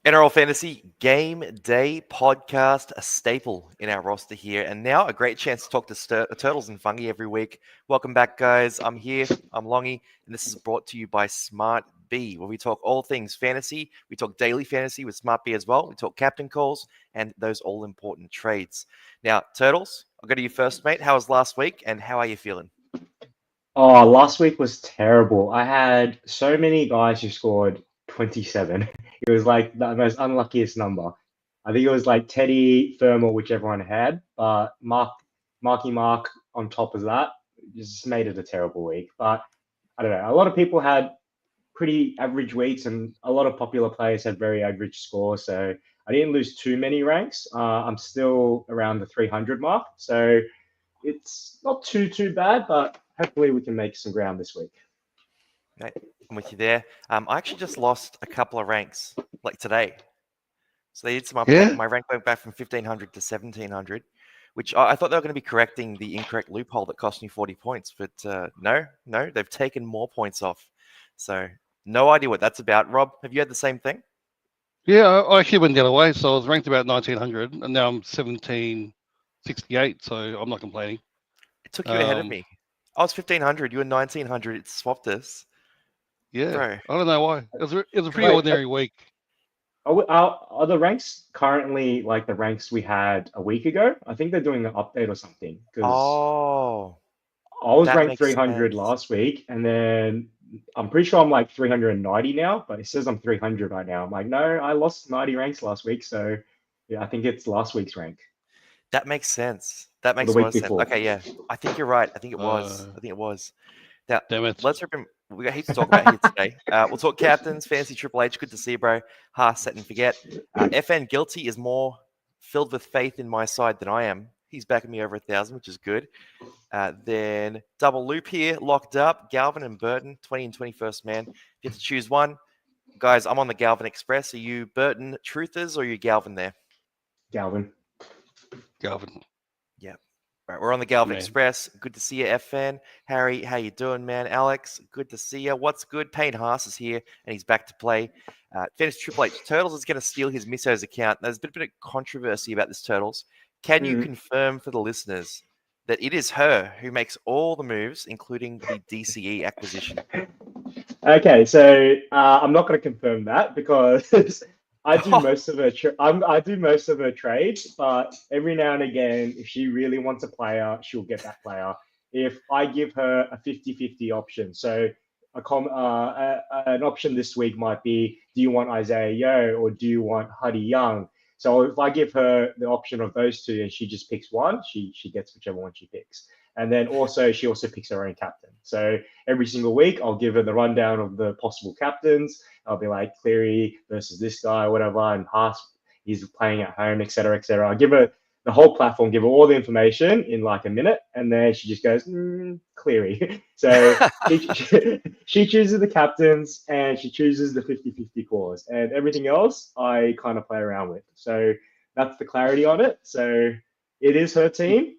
NRL Fantasy Game Day podcast, a staple in our roster here. And now a great chance to talk to Turtles and Fungi every week. Welcome back, guys. I'm here. I'm Longy, and this is brought to you by SmartB, where we talk all things fantasy. We talk daily fantasy with SmartB as well. We talk captain calls and those all-important trades. Now, Turtles, I'll go to you first, mate. How was last week, and how are you feeling? Oh, last week was terrible. I had so many guys who scored 27. It was like the most unluckiest number. I think it was like Teddy, Thermal, which everyone had, but Marky Mark on top of that just made it a terrible week. But I don't know. A lot of people had pretty average weeks, and a lot of popular players had very average scores. So I didn't lose too many ranks. I'm still around the 300 mark. So it's not too bad, but hopefully we can make some ground this week. Mate, I'm with you there. I actually just lost a couple of ranks, like today. So they did some update. Yeah, My rank went back from 1500 to 1700, which I thought they were going to be correcting the incorrect loophole that cost me 40 points. But no, they've taken more points off. So no idea what that's about. Rob, have you had the same thing? yeah. I actually went the other way, so I was ranked about 1900, and now I'm 1768. So I'm not complaining. It took you ahead of Um, me. I was 1500. You were 1900. It swapped us. yeah, Bro. I don't know why. It was a pretty Wait, ordinary week. are the ranks currently like the ranks we had a week ago? I think they're doing an update or something because Oh, I was that ranked makes 300 sense. last week, and then I'm pretty sure I'm like 390 now, but it says I'm 300 right now. I'm like, no, I lost 90 ranks last week, so yeah, I think it's last week's rank That makes sense. That or the makes a lot week of sense. before. Okay, yeah. I think you're right. I think it was. Uh, I think it was. Now, damn it. let's rip him. We got heaps to talk about here today. We'll talk captains, fantasy Triple H. Good to see you, bro. Set and forget. FN Guilty is more filled with faith in my side than I am. He's backing me over 1,000, which is good. Then double loop here, locked up. Galvin and Burton, 20 and 21st man. You have to choose one. Guys, I'm on the Galvin Express. Are you Burton truthers or are you Galvin there? Galvin. Galvin, Yeah. Right, we're on the Galvin man. Express. Good to see you, FN. Harry, how you doing, man? Alex, good to see you. What's good? Payne Haas is here, and he's back to play. Fantasy Triple H. Turtles is going to steal his Miso's account. There's been a bit of controversy about this, Turtles. Can you Mm. confirm for the listeners that it is her who makes all the moves, including the DCE acquisition? Okay, so I'm not going to confirm that because I do most of her I do most of her trades, but every now and again, if she really wants a player, she'll get that player. If I give her a 50-50 option, so an option this week might be, do you want Isaiah Yo or do you want Huddy Young? So if I give her the option of those two and she just picks one, she gets whichever one she picks. And then also she also picks her own captain. So every single week, I'll give her the rundown of the possible captains. I'll be like Cleary versus this guy, whatever, and Haas, he's playing at home, etc., etc. I'll give her the whole platform, give her all the information in like a minute, and then she just goes, Cleary. So she chooses the captains and she chooses the 50-50 cause, and everything else I kind of play around with. So that's the clarity on it. So it is her team.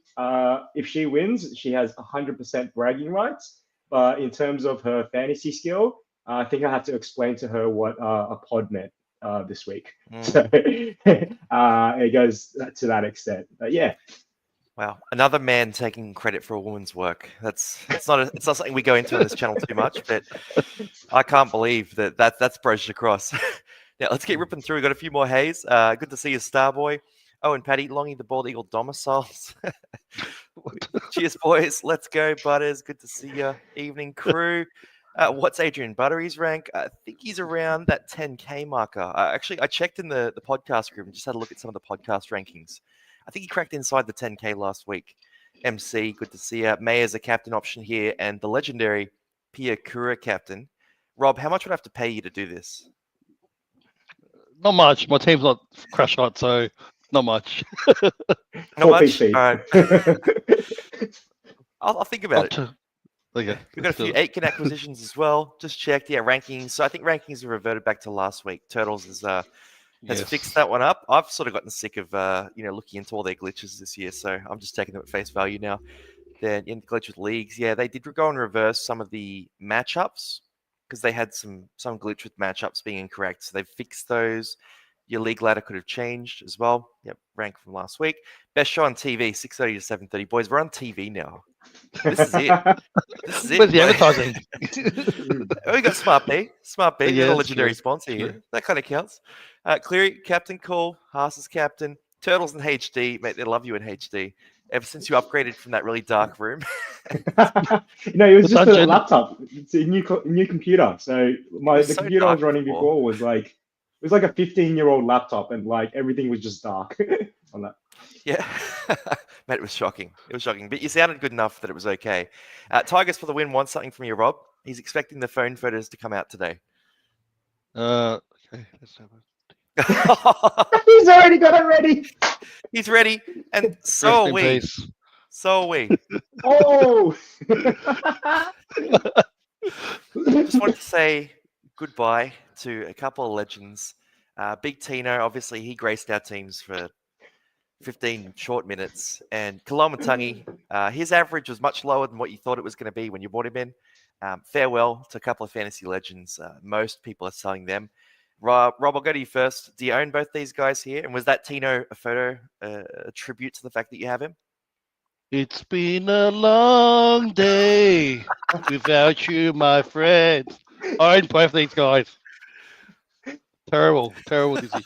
If she wins, she has 100% bragging rights. But in terms of her fantasy skill, I think I have to explain to her what a pod meant this week. So it goes to that extent. But yeah. Wow, another man taking credit for a woman's work. It's not something we go into on this channel too much, but I can't believe that's broached across. Now let's get ripping through. We got a few more hays. Good to see you, Starboy. Oh, and Paddy Longy, the Bald Eagle domiciles. Cheers, boys. Let's go, Butters. Good to see you. Evening crew. What's Adrian Buttery's rank? I think he's around that 10K marker. Actually, I checked in the podcast group and just had a look at some of the podcast rankings. I think he cracked inside the 10K last week. MC, good to see you. May as a captain option here, and the legendary Pia Kura captain. Rob, how much would I have to pay you to do this? Not much. My team's not crash hot, so not much. Not much? PC. All right. I'll think about it. Okay. We've got a few Aitken acquisitions as well. Just checked. Yeah, rankings. So I think rankings have reverted back to last week. Turtles has fixed that one up. I've sort of gotten sick of looking into all their glitches this year, so I'm just taking them at face value now. Then in glitch with leagues, yeah, they did go and reverse some of the matchups because they had some glitch with matchups being incorrect. So they've fixed those. Your league ladder could have changed as well. Yep, rank from last week. Best show on TV, 6:30 to 7:30. Boys, we're on TV now. This is it. This is it. Where's the advertising? We got SmartB. SmartB, Yeah, they're a that's legendary true. sponsor True. here. That kind of counts. Captain Call, Haas is captain. Turtles in HD, mate, they love you in HD. Ever since you upgraded from that really dark room. No, it was The just a dungeon. laptop. It's a new computer. So the so computer I was dark running before. before was like, it was like a 15-year-old laptop, and like everything was just dark on that. Yeah, mate, it was shocking. It was shocking, but you sounded good enough that it was okay. Tigers for the win wants something from you, Rob. He's expecting the phone photos to come out today. Okay, let's have a... He's already got it ready. He's ready, and so Rest are in we. peace. So are we. Oh. Just wanted to say goodbye to a couple of legends. Big Tino, obviously, he graced our teams for 15 short minutes. And Kalamatangi, his average was much lower than what you thought it was going to be when you brought him in. Farewell to a couple of fantasy legends. Most people are selling them. Rob, I'll go to you first. Do you own both these guys here? And was that Tino a photo, a tribute to the fact that you have him? It's been a long day without you, my friend. I own both these guys. Terrible dizzy.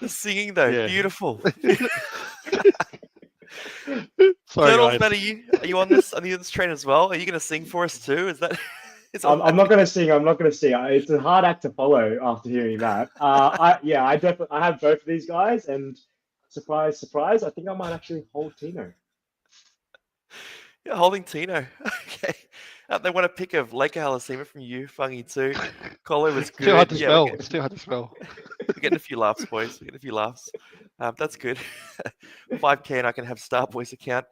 The singing, though, Yeah. beautiful. Sorry, Turtles, guys. Matt, are you on this train as well? Are you going to sing for us too? Is that? I'm not gonna sing. I'm not gonna sing. It's a hard act to follow after hearing that. I have both of these guys, and surprise, surprise, I think I might actually hold Tino. Yeah, holding Tino. Okay. They want a pick of Laker Halasima from you, Fungy too. Colo was good. Too hard to Yeah, spell. It's too hard to spell. we're getting a few laughs, boys. We're getting a few laughs. That's good. 5K and I can have Starboy's account.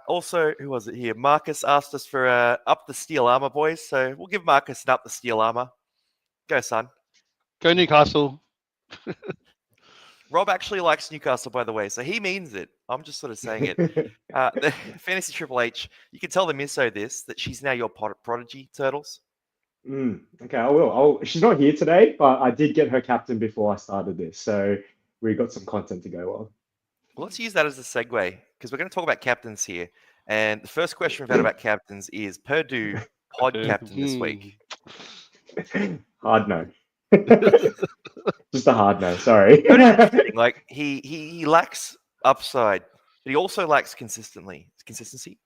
Also, who was it here? Marcus asked us for up the steel armor, boys. So we'll give Marcus an up the steel armor. Go, son. Go Newcastle. Rob actually likes Newcastle, by the way, so he means it. I'm just sort of saying it. The Fantasy Triple H, you can tell the miso this, that she's now your prodigy, Turtles. Okay, I will. She's not here today, but I did get her captain before I started this, so we got some content to go on. Well, let's use that as a segue, because we're going to talk about captains here. And the first question we've had about captains is Purdue pod captain this week. Hard no. Just a hard no, sorry. Like he lacks upside, but he also lacks consistency.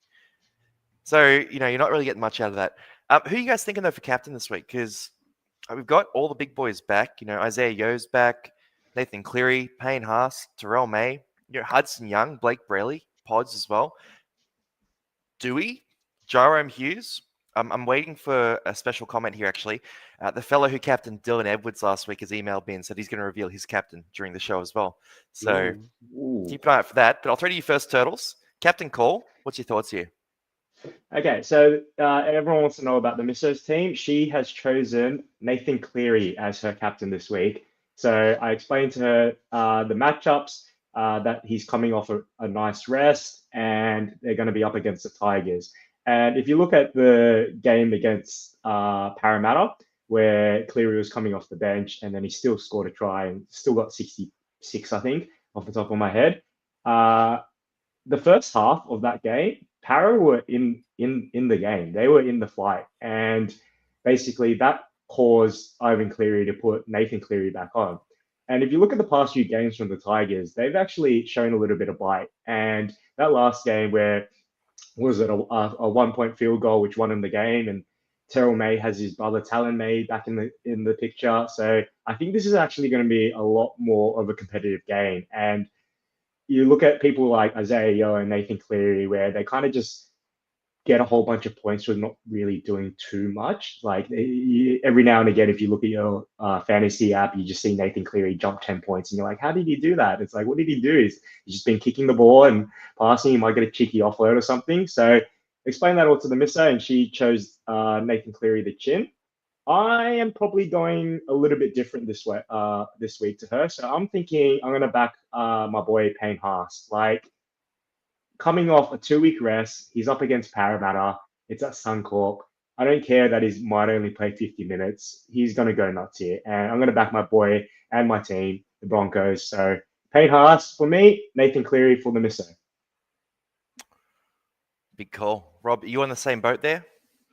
So, you're not really getting much out of that. Who are you guys thinking though for captain this week? Because we've got all the big boys back. Isaiah Yo's back, Nathan Cleary, Payne Haas, Terrell May, Hudson Young, Blake Braley, pods as well. Dewey, Jerome Hughes. I'm waiting for a special comment here, actually. The fellow who captained Dylan Edwards last week has emailed me and said he's going to reveal his captain during the show as well. So keep an eye out for that. But I'll throw to you first, Turtles. Captain Cole, what's your thoughts here? Okay, so everyone wants to know about the Misso's team. She has chosen Nathan Cleary as her captain this week. So I explained to her the matchups, that he's coming off a nice rest, and they're going to be up against the Tigers. And if you look at the game against Parramatta, where Cleary was coming off the bench, and then he still scored a try and still got 66, I think, off the top of my head. The first half of that game, Para were in the game. They were in the fight. And basically that caused Ivan Cleary to put Nathan Cleary back on. And if you look at the past few games from the Tigers, they've actually shown a little bit of bite. And that last game where was it a 1-point field goal which won him the game, and Terrell May has his brother Talon May back in the picture. So I think this is actually going to be a lot more of a competitive game. And you look at people like Isaiah Yo and Nathan Cleary, where they kind of just get a whole bunch of points for not really doing too much. Like every now and again, if you look at your fantasy app, you just see Nathan Cleary jump 10 points and you're like, how did he do that? It's like, what did he do? He's just been kicking the ball and passing. He might get a cheeky offload or something. So explain that all to the misso, and she chose Nathan Cleary the chin. I am probably going a little bit different this week to her. So I'm thinking I'm going to back my boy Payne Haas. Like, coming off a 2-week rest, he's up against Parramatta. It's at Suncorp. I don't care that he might only play 50 minutes. He's going to go nuts here. And I'm going to back my boy and my team, the Broncos. So Payne Haas for me, Nathan Cleary for the miso. Big call. Rob, are you on the same boat there?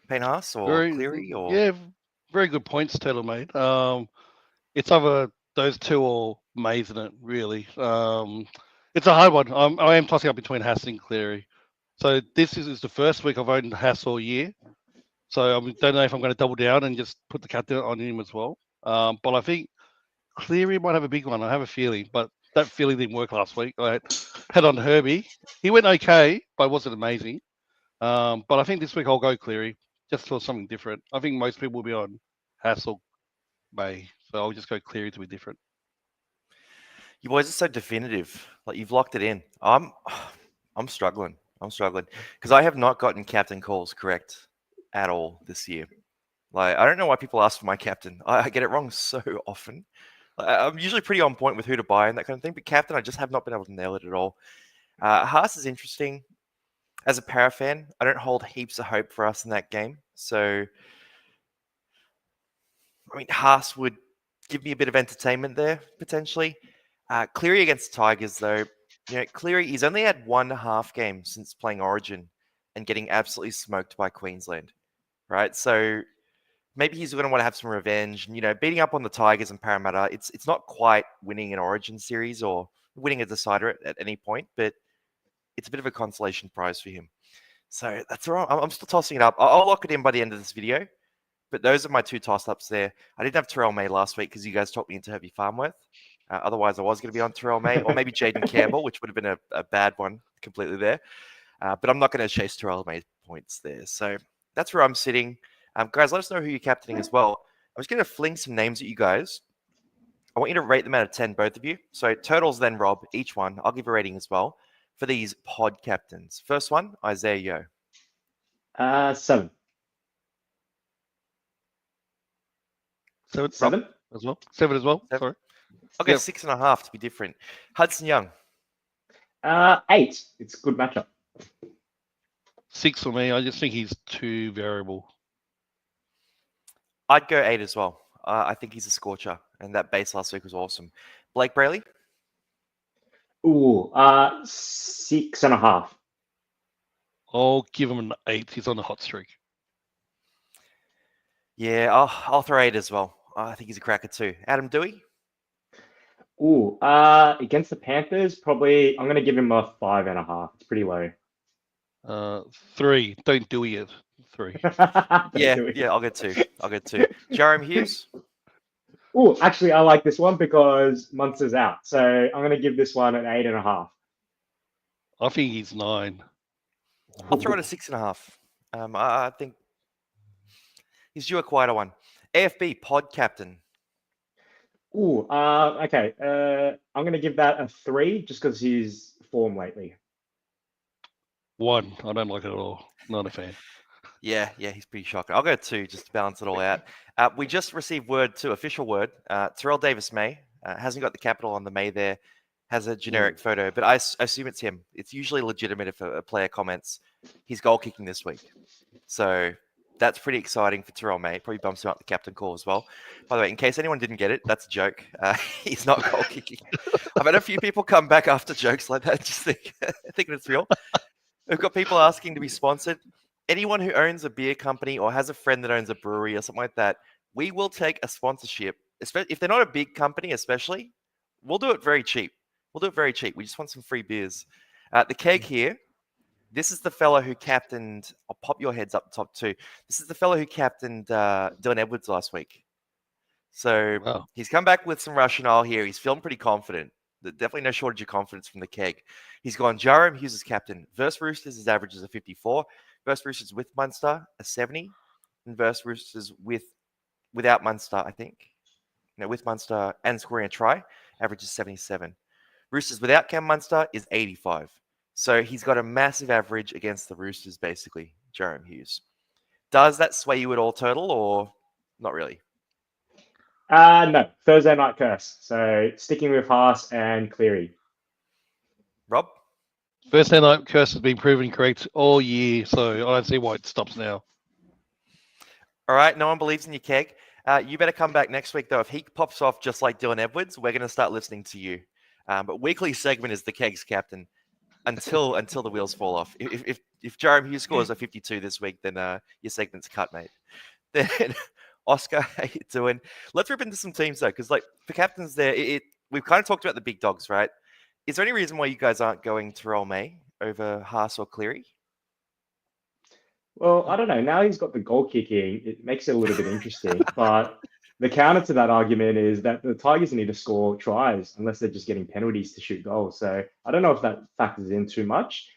Payne Haas or Cleary? Or Yeah, very good points Terrell made. It's either those two or Mays in it, really. It's a hard one. I am tossing up between Haas and Cleary. So this is the first week I've owned Haas all year. So I don't know if I'm going to double down and just put the captain on him as well. But I think Cleary might have a big one. I have a feeling, but that feeling didn't work last week. I had on Herbie. He went okay, but it wasn't amazing. But I think this week I'll go Cleary just for something different. I think most people will be on Haas or May, so I'll just go Cleary to be different. you boys are so definitive. Like you've locked it in. I'm struggling. Because I have not gotten captain calls correct at all this year. Like I don't know why people ask for my captain. I get it wrong so often. I'm usually pretty on point with who to buy and that kind of thing, but captain, I just have not been able to nail it at all. Haas is interesting. As a para fan, I don't hold heaps of hope for us in that game. So, I mean, Haas would give me a bit of entertainment there, potentially. Cleary against Tigers, though. You know, Cleary, he's only had 1.5 games since playing Origin and getting absolutely smoked by Queensland, right? So maybe he's going to want to have some revenge. And, you know, beating up on the Tigers and Parramatta, it's not quite winning an Origin series or winning a decider at any point, but it's a bit of a consolation prize for him. So that's all right. I'm still tossing it up. I'll lock it in by the end of this video. But those are my two toss-ups there. I didn't have Terrell May last week because you guys talked me into Herbie Farmworth. Otherwise, I was going to be on Terrell May or maybe Jaden Campbell, which would have been a bad one completely there. But I'm not going to chase Terrell May points there. So that's where I'm sitting. Guys, let us know who you're captaining as well. I'm just going to fling some names at you guys. I want you to rate them out of 10, both of you. So Turtles, then Rob, each one. I'll give a rating as well for these pod captains. First one, Isaiah Yeo. 7. 7 as well. 7 as well. 7? Sorry. I'll go Yep. 6.5 to be different. Hudson Young. 8. It's a good matchup. 6 for me. I just think he's too variable. I'd go 8 as well. I think he's a scorcher, and that base last week was awesome. Blake Brayley. Ooh, 6.5. I'll give him an 8. He's on the hot streak. Yeah, I'll throw 8 as well. I think he's a cracker too. Adam Dewey. Ooh, against the Panthers, probably I'm gonna give him a 5.5. It's pretty low. 3. Don't do it. 3. Yeah, I'll get 2. Jerome Hughes. Ooh, actually, I like this one because Munster's out, so I'm gonna give this one an 8.5. I think he's 9. I'll throw it a 6.5. I think he's due a quieter one. AFB pod captain. Ooh, okay. I'm gonna give that a 3 just because his form lately. 1. I don't like it at all. Not a fan. Yeah, he's pretty shocking. I'll go 2 just to balance it all out. We just received official word. Terrell Davis May hasn't got the capital on the May there. Has a generic photo, but I assume it's him. It's usually legitimate if a player comments he's goal kicking this week. So that's pretty exciting for Terrell May. Probably bumps him up the captain call as well. By the way, in case anyone didn't get it, that's a joke. He's not goal kicking. I've had a few people come back after jokes like that, just thinking it's real. We've got people asking to be sponsored. Anyone who owns a beer company or has a friend that owns a brewery or something like that, we will take a sponsorship. Especially if they're not a big company, especially, we'll do it very cheap. We just want some free beers. The keg here, this is the fellow who captained, I'll pop your heads up top too. This is the fellow who captained Dylan Edwards last week. So He's come back with some rationale here. He's feeling pretty confident. Definitely no shortage of confidence from the keg. He's gone Jerome Hughes as captain. Versus Roosters, his average is a 54. Versus Roosters with Munster, a 70. And versus Roosters without Munster, I think. No, with Munster and scoring a try, average is 77. Roosters without Cam Munster is 85. So he's got a massive average against the Roosters, basically, Jerome Hughes. Does that sway you at all, Turtle, or not really? No, Thursday night curse. So sticking with Haas and Cleary. Rob? Thursday night curse has been proven correct all year, so I don't see why it stops now. All right, no one believes in your keg. You better come back next week, though. If he pops off just like Dylan Edwards, we're going to start listening to you. But weekly segment is the Kegs captain until the wheels fall off. If Jeremy Hughes scores a 52 this week, then your segment's cut, mate. Then Oscar, how you doing? Let's rip into some teams though, because like for captains there, we've kind of talked about the big dogs, right? Is there any reason why you guys aren't going Terrell May over Haas or Cleary? Well, I don't know. Now he's got the goal kicking. It makes it a little bit interesting. But the counter to that argument is that the Tigers need to score tries unless they're just getting penalties to shoot goals. So I don't know if that factors in too much.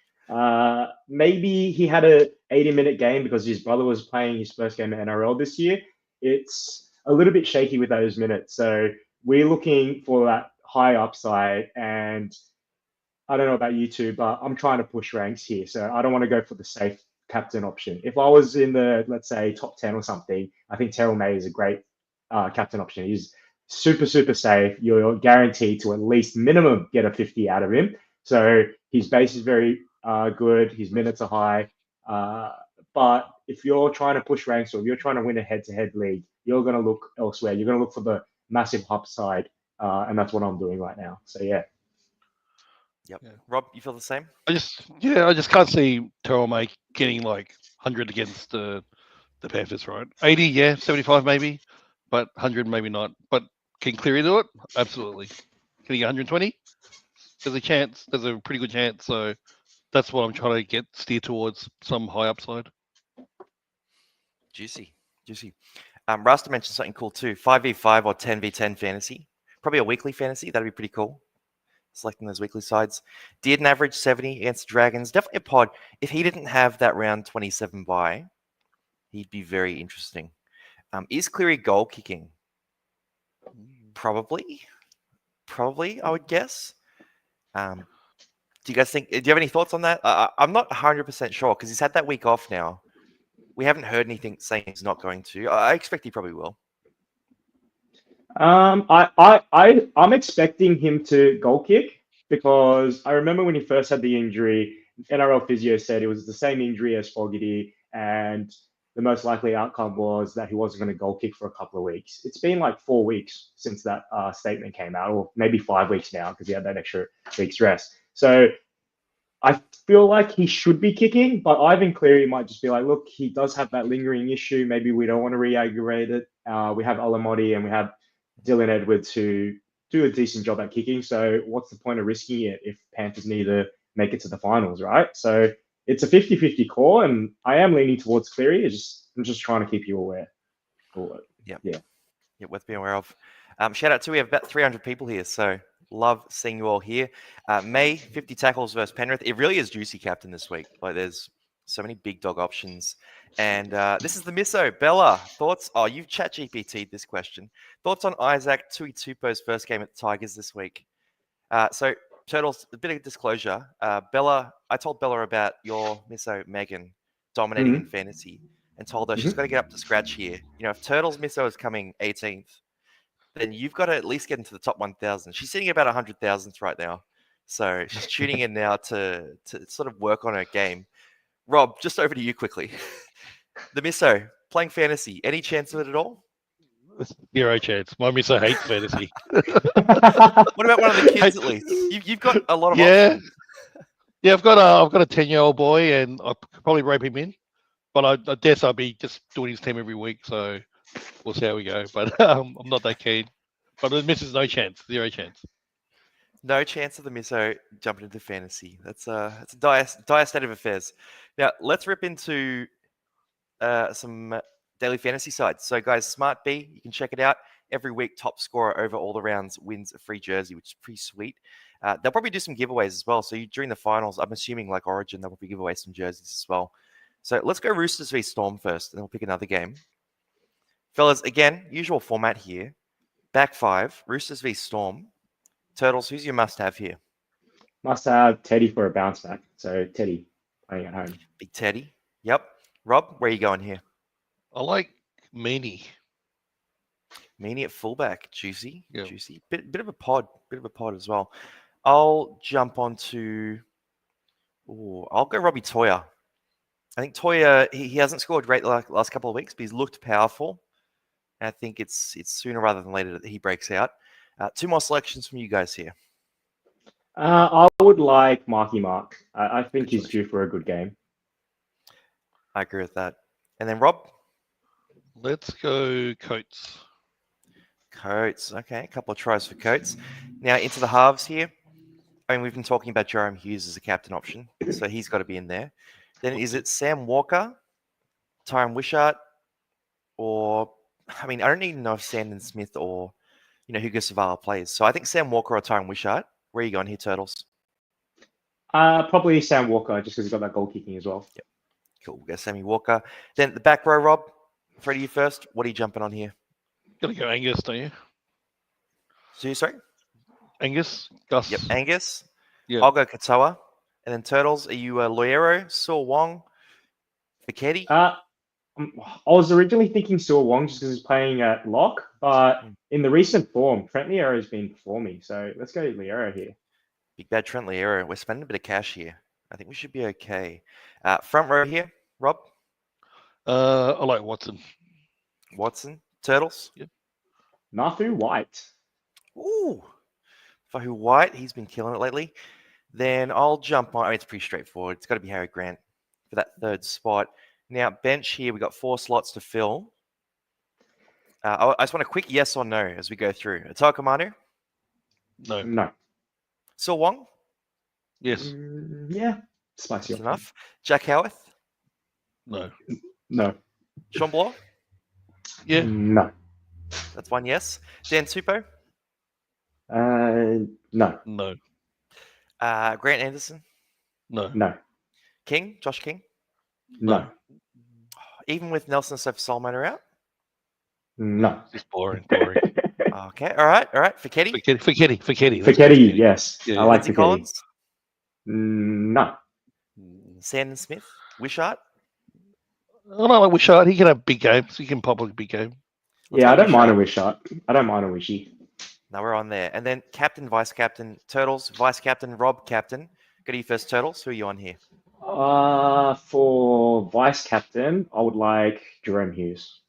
Maybe he had a 80-minute game because his brother was playing his first game at NRL this year. It's a little bit shaky with those minutes. So we're looking for that high upside. And I don't know about you two, but I'm trying to push ranks here. So I don't want to go for the safe captain option. If I was in the, let's say, top 10 or something, I think Terrell May is a great captain option. He's super, super safe. You're guaranteed to at least minimum get a 50 out of him. So his base is very good. His minutes are high. But if you're trying to push ranks or if you're trying to win a head-to-head league, you're going to look elsewhere. You're going to look for the massive upside. And that's what I'm doing right now. So, yeah. Yep. Yeah. Rob, you feel the same? I just can't see Terrell May getting like 100 against the Panthers, right? 80, yeah, 75 maybe, but 100 maybe not. But can Cleary do it? Absolutely. Can he get 120? There's a chance. There's a pretty good chance. So that's what I'm trying to steer towards, some high upside. Juicy. Rasta mentioned something cool too. 5v5 or 10v10 fantasy. Probably a weekly fantasy. That'd be pretty cool. Selecting those weekly sides. Did an average 70 against Dragons. Definitely a pod. If he didn't have that round 27 bye, he'd be very interesting. Is Cleary goal kicking? Probably, I would guess. Do you guys think? Do you have any thoughts on that? I'm not 100% sure because he's had that week off now. We haven't heard anything saying he's not going to. I expect he probably will. I'm expecting him to goal kick because I remember when he first had the injury, NRL physio said it was the same injury as Fogarty, and the most likely outcome was that he wasn't going to goal kick for a couple of weeks. It's been like 4 weeks since that statement came out, or maybe 5 weeks now because he had that extra week's rest. So I feel like he should be kicking, but Ivan Cleary might just be like, look, he does have that lingering issue. Maybe we don't want to re-aggravate it. We have Alamotti and we have Dylan Edwards who do a decent job at kicking. So what's the point of risking it if Panthers need to make it to the finals, right? So it's a 50-50 call, and I am leaning towards Cleary. I'm just trying to keep you aware. Yeah, worth being aware of. Shout out to, we have about 300 people here, so love seeing you all here. May, 50 tackles versus Penrith. It really is juicy, captain, this week. Like, there's so many big dog options. And this is the miso. Bella, thoughts? Oh, you've chat GPT'd this question. Thoughts on Isaac Tuitupo's first game at the Tigers this week? So, Turtles, a bit of disclosure. Bella, I told Bella about your miso, Megan, dominating in fantasy, and told her she's got to get up to scratch here. You know, if Turtles miso is coming 18th, then you've got to at least get into the top 1,000. She's sitting about 100,000th right now. So she's tuning in now to sort of work on her game. Rob, just over to you quickly. The miso, playing fantasy, any chance of it at all? Zero chance. My miso hates fantasy. What about one of the kids at least? You've got a lot of options. Yeah, I've got a 10-year-old boy, and I could probably rope him in. But I guess I'll be just doing his team every week, so we'll see how we go. But I'm not that keen. But the missus, no chance. Zero chance. No chance of the miso jumping into fantasy. That's a dire state of affairs. Now, let's rip into some daily fantasy sides. So, guys, SmartB, you can check it out. Every week, top scorer over all the rounds wins a free jersey, which is pretty sweet. They'll probably do some giveaways as well. So during the finals, I'm assuming like Origin, they'll probably give away some jerseys as well. So let's go Roosters v Storm first, and then we'll pick another game. Fellas, again, usual format here. Back five, Roosters v Storm. Turtles, who's your must-have here? Must have Teddy for a bounce back. So Teddy playing at home. Big Teddy. Yep. Rob, where are you going here? I like Meaney. Meaney at fullback. Juicy. Yep. Juicy. Bit of a pod as well. I'll jump onto... I'll go Robbie Toya. I think Toya, he hasn't scored great the last couple of weeks, but he's looked powerful. I think it's sooner rather than later that he breaks out. 2 more selections from you guys here. I would like Marky Mark. I think Good he's choice. due for a good game. I agree with that. And then Rob? Let's go Coates. Coates. Okay, a couple of tries for Coates. Now into the halves here. I mean, we've been talking about Jerome Hughes as a captain option, so he's got to be in there. Then is it Sam Walker, Tyron Wishart, or I mean, I don't even know if Sandon Smith or Hugo Savala plays. So I think Sam Walker or Tyron Wishart. Where are you going here, Turtles? Probably Sam Walker, just because he's got that goal kicking as well. Yep. Cool. We'll go Sammy Walker. Then the back row, Rob. Freddie, you first. What are you jumping on here? Gotta go Angus, don't you? So you sorry? Angus, Gus. Yep. Angus. Yeah. I'll go Katoa. And then Turtles. Are you Loiero, Saw Wong, Fichetti? I was originally thinking Saw Wong just because he's playing at lock, but in the recent form, Trent Liero has been performing. So let's go Liero here. Big bad Trent Liero. We're spending a bit of cash here. I think we should be okay. Front row here, Rob. I like Watson. Watson. Turtles. Yep. Nafu White. Ooh. Fahu White. He's been killing it lately. Then I'll jump on. I mean, it's pretty straightforward. It's got to be Harry Grant for that third spot. Now, bench here, we've got 4 slots to fill. I just want a quick yes or no as we go through. Ataka Manu? No. No. Saw Wong? Yes. Yeah. Spicy. That's enough. Jack Howarth? No. No. Sean Bloor? Yeah. No. That's one yes. Dan Supo? No. No. Grant Anderson? No. No. King? Josh King? No. Even with Nelson and Solomon out? No. It's boring. Boring. Okay, all right. Fichetti? Fichetti. Fichetti, yes. Yeah, I like Lindsay Fichetti. Collins? No. Sandon Smith? Wishart? I don't like Wishart. He can have big games. He can pop a big game. Yeah, I don't mind a Wishart. I don't mind a Wishy. No, we're on there. And then captain, vice captain, Turtles, vice captain, Rob, captain. Go to you first, Turtles. Who are you on here? For vice captain, I would like Jerome Hughes.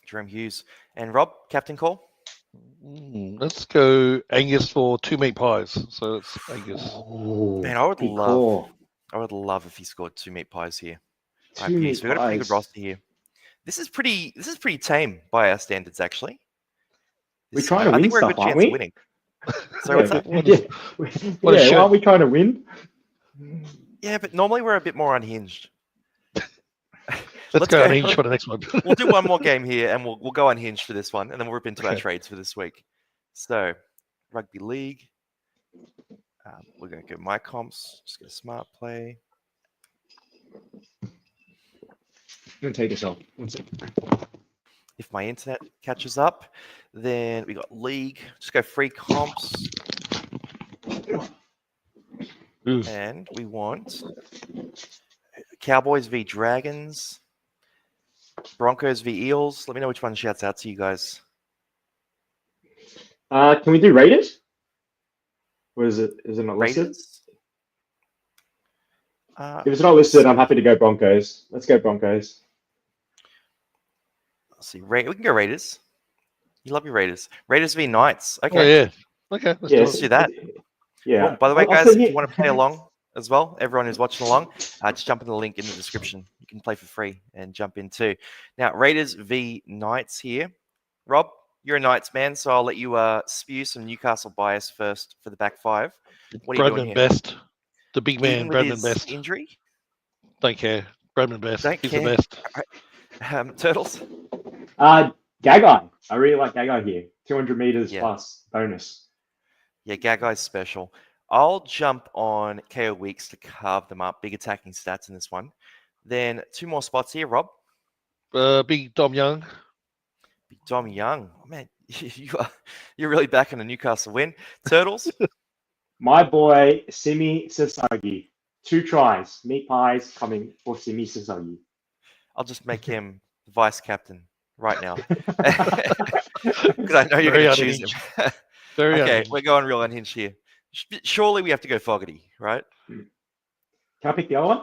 Jerome Hughes. And Rob, captain call? Let's go Angus for 2 meat pies. So it's Angus. Oh, Man, I would good love call. if he scored 2 meat pies here. 2 meat We've got a pretty good pies. roster here. This is pretty tame by our standards, actually. We're trying to I win think we're a stuff, good aren't chance of we? winning. So what's that? What a Yeah, show. aren't we trying to win? Yeah, but normally we're a bit more unhinged. Let's go unhinged for the next one. We'll do one more game here, and we'll go unhinged for this one, and then we'll rip into our Okay. trades for this week. So, rugby league. We're going to go my comps. Just get a smart play. I'm gonna take this off. One second. If my internet catches up, then we got league. Just go free comps, and we want Cowboys v Dragons, Broncos v Eels. Let me know which one shouts out to you guys. Can we do Raiders? Or is it not listed? Raiders. If it's not listed, I'm happy to go Broncos. Let's go Broncos. Let's see. We can go Raiders. You love your Raiders. Raiders v Knights. Okay. Oh, yeah. Okay. Let's do that. Yeah. Cool. By the way, I'll guys, sit if here. you want to play along as well, everyone who's watching along, just jump in the link in the description. You can play for free and jump in too. Now, Raiders v Knights here. Rob, you're a Knights man, so I'll let you spew some Newcastle bias first for the back 5. What are you doing Bradman here? Best. The big man, Even with Bradman his Best. injury? Don't care. Bradman Best. Don't He's care. the best. Turtles? Gagai. I really like Gagai here. 200 meters Yeah. plus bonus. Yeah, Gagai's special. I'll jump on KO Weeks to carve them up. Big attacking stats in this one. Then 2 more spots here, Rob. Big Dom Young. Big Dom Young. Oh, man, you're really back on a Newcastle win. Turtles? My boy, Simi Sasagi. 2 tries. Meat pies coming for Simi Sasagi. I'll just make him the vice captain right now. Because I know you're Very going to choose him. unhinged. Very Okay, unhinged. we're going real unhinged here. Surely we have to go Fogarty, right? Can I pick the other one?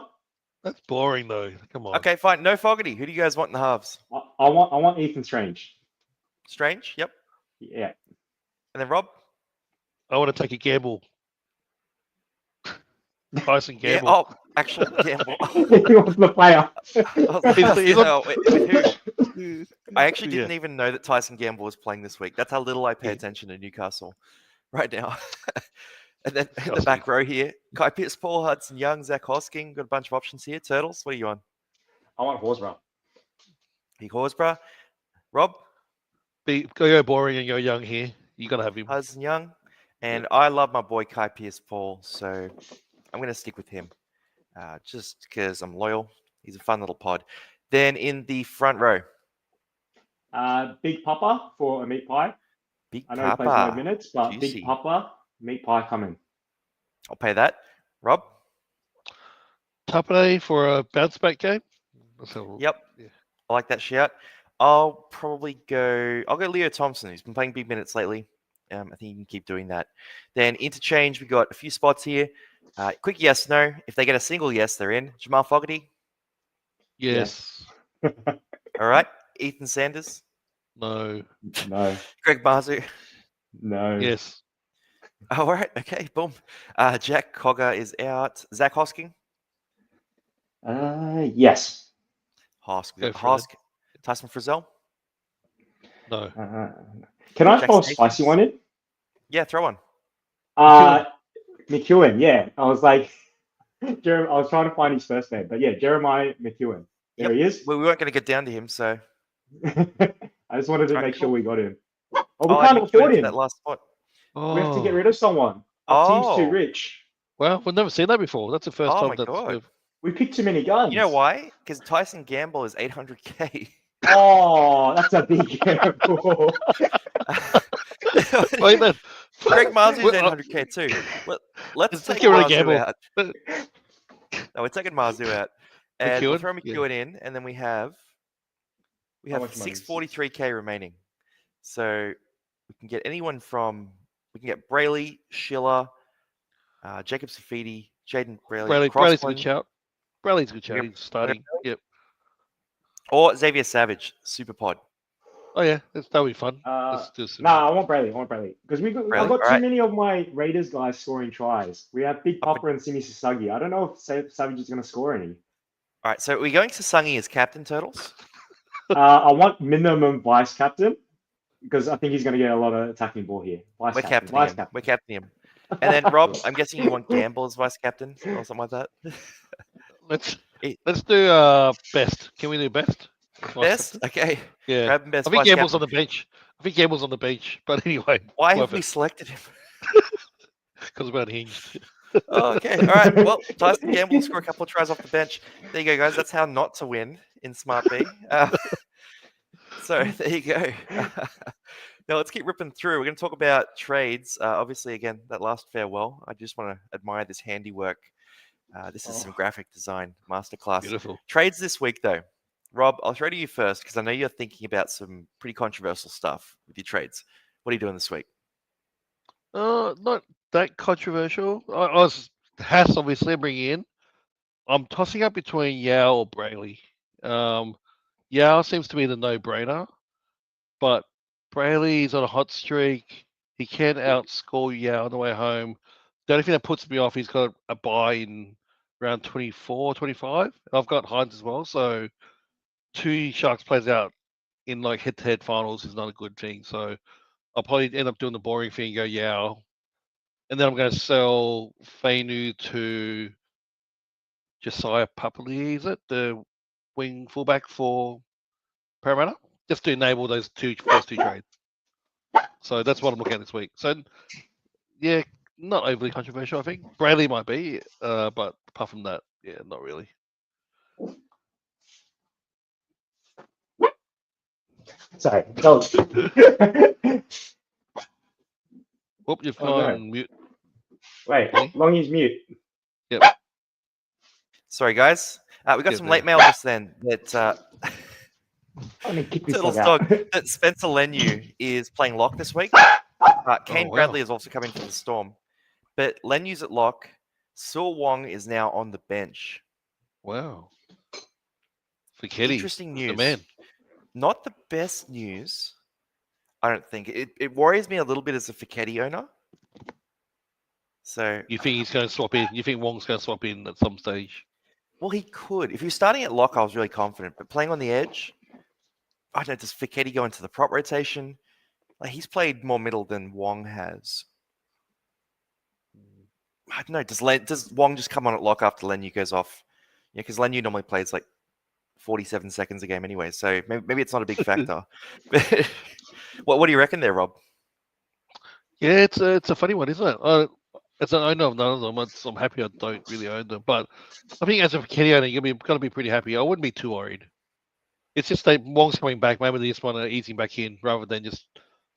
That's boring, though. Come on. Okay, fine. No Fogarty. Who do you guys want in the halves? I want Ethan Strange. Strange. Yep. Yeah. And then Rob. I want to take a gamble. Tyson Yeah. Gamble. Oh, actual gamble. He wants the player. I was about to He's say, on- oh, with who? I actually Yeah. didn't even know that Tyson Gamble was playing this week. That's how little I pay Yeah. attention to Newcastle right now. And then in the Trust back me. row here, Kai Pierce, Paul Hudson Young, Zach Hosking. Got a bunch of options here. Turtles, what are you on? I want Horsburgh. Big Horsburgh. Rob, Go boring and go young here. You gotta have him. Hudson Young. And I love my boy Kai Pierce Paul, so I'm going to stick with him just because I'm loyal. He's a fun little pod. Then in the front row, Big Papa for a meat pie. Big I know he plays no Papa. minutes, but Juicy. Big Papa, meat pie coming. I'll pay that. Rob? Tapane for a bounce back game. Yep. Yeah. I like that shout. I'll probably go Leo Thompson, who's been playing big minutes lately. I think you can keep doing that. Then interchange, we got a few spots here. Quick yes, no. If they get a single yes, they're in. Jamal Fogarty. Yes. All right. Ethan Sanders. No. No. Greg Marzu. No. Yes. All right. Okay. Boom. Jack Cogger is out. Zach Hosking. Yes. Hosk. Go for it. Hosk. Tyson Frizzell. No. Can I Jack throw a Stacey. spicy one in? Yeah, throw one. McEwen, yeah. I was like, I was trying to find his first name, but yeah, Jeremiah McEwen. There he is. Well, we weren't going to get down to him, so. I just wanted to Alright, make sure cool. we got him. Oh, we I'll can't add McEwen afford to him. that last spot. Oh. We have to get rid of someone. Our team's too Oh. rich. Well, we've never seen that before. That's the first Oh time my that's. God. We picked too many guns. You know why? Because Tyson Gamble is 800k. Oh, that's a big gamble. Wait, man. Greg Marzu's Well, 800k too. Let's Let's take get rid of Marzu Gamble. out. No, we're taking Marzu out. And we'll McEwen? throw Yeah. McEwen in, and then we have How much money is 643k remaining. So we can get anyone from Brayley, Schiller, Jacob Safidi, Jaden Brayley, Brayley's a good Crossland, shout. Brayley's a good shout. Yep. He's starting. Yep. or Xavier Savage, Super Pod. Oh yeah, that'll be fun. Let's do some. Nah, I want Brayley. Because I've Brayley, got too alright. many of my Raiders guys scoring tries. We have Big Papa and Simi Sasagi. I don't know if Savage is going to score any. All right, so we're going to Sungy as captain, Turtles. I want minimum vice captain because I think he's going to get a lot of attacking ball here. We're captaining him. We're captaining him. And then Rob, I'm guessing you want Gamble as vice captain or something like that. Let's do best. Can we do best? Best? Okay. Yeah. Grab best I think vice Gamble's captain. on the bench. But anyway. Why have we selected him? Because we're unhinged. Oh, okay. All right. Well, Tyson Gamble will score a couple of tries off the bench. There you go, guys. That's how not to win in SmartB. So there you go. Now let's keep ripping through. We're going to talk about trades. Obviously, again, that last farewell. I just want to admire this handiwork. This is some graphic design masterclass. Beautiful. Trades this week, though. Rob, I'll throw to you first because I know you're thinking about some pretty controversial stuff with your trades. What are you doing this week? Not that controversial. I was Haas obviously bringing in. I'm tossing up between Yao or Brayley. Yao seems to be the no-brainer, but Brayley's on a hot streak. He can outscore Yao on the way home. The only thing that puts me off, he's got a bye in round 24, 25. And I've got Hines as well, so 2 Sharks plays out in like head-to-head finals is not a good thing. So I'll probably end up doing the boring thing and go Yao. And then I'm going to sell Fainu to Josiah Papali, is it? The wing fullback for Parramatta? Just to enable those first two trades. So that's what I'm looking at this week. So, yeah, not overly controversial, I think. Bradley might be, but apart from that, yeah, not really. Sorry. Go. Whoop, you've Oh, gone no. mute. Wait, Longy's mute. Yep. Sorry, guys. We got Yeah, some there. late mail just then that I'm gonna kick this Turtles dog out. dog that Spencer Lenu is playing lock this week. Kane wow. Bradley is also coming for the Storm. But Lenu's at lock. Saul Wong is now on the bench. Wow. Fiketty, Interesting news. the man. Not the best news I don't think it worries me a little bit as a Fiketti owner. So You think he's going to swap in? You think Wong's going to swap in at some stage? well, he could. If he was starting at lock, I was really confident. But playing on the edge, I don't know. Does Fiketti go into the prop rotation? Like he's played more middle than Wong has. I don't know. Does Wong just come on at lock after Lenu goes off? Yeah, because Lenu normally plays like 47 seconds a game anyway, so maybe it's not a big factor. What do you reckon there, Rob? Yeah, it's a funny one, isn't it? As an owner of none of them, I'm happy I don't really own them. But I think as a Kenny owner, you're going to be pretty happy. I wouldn't be too worried. It's just that Wong's coming back. Maybe they just want to ease him back in rather than just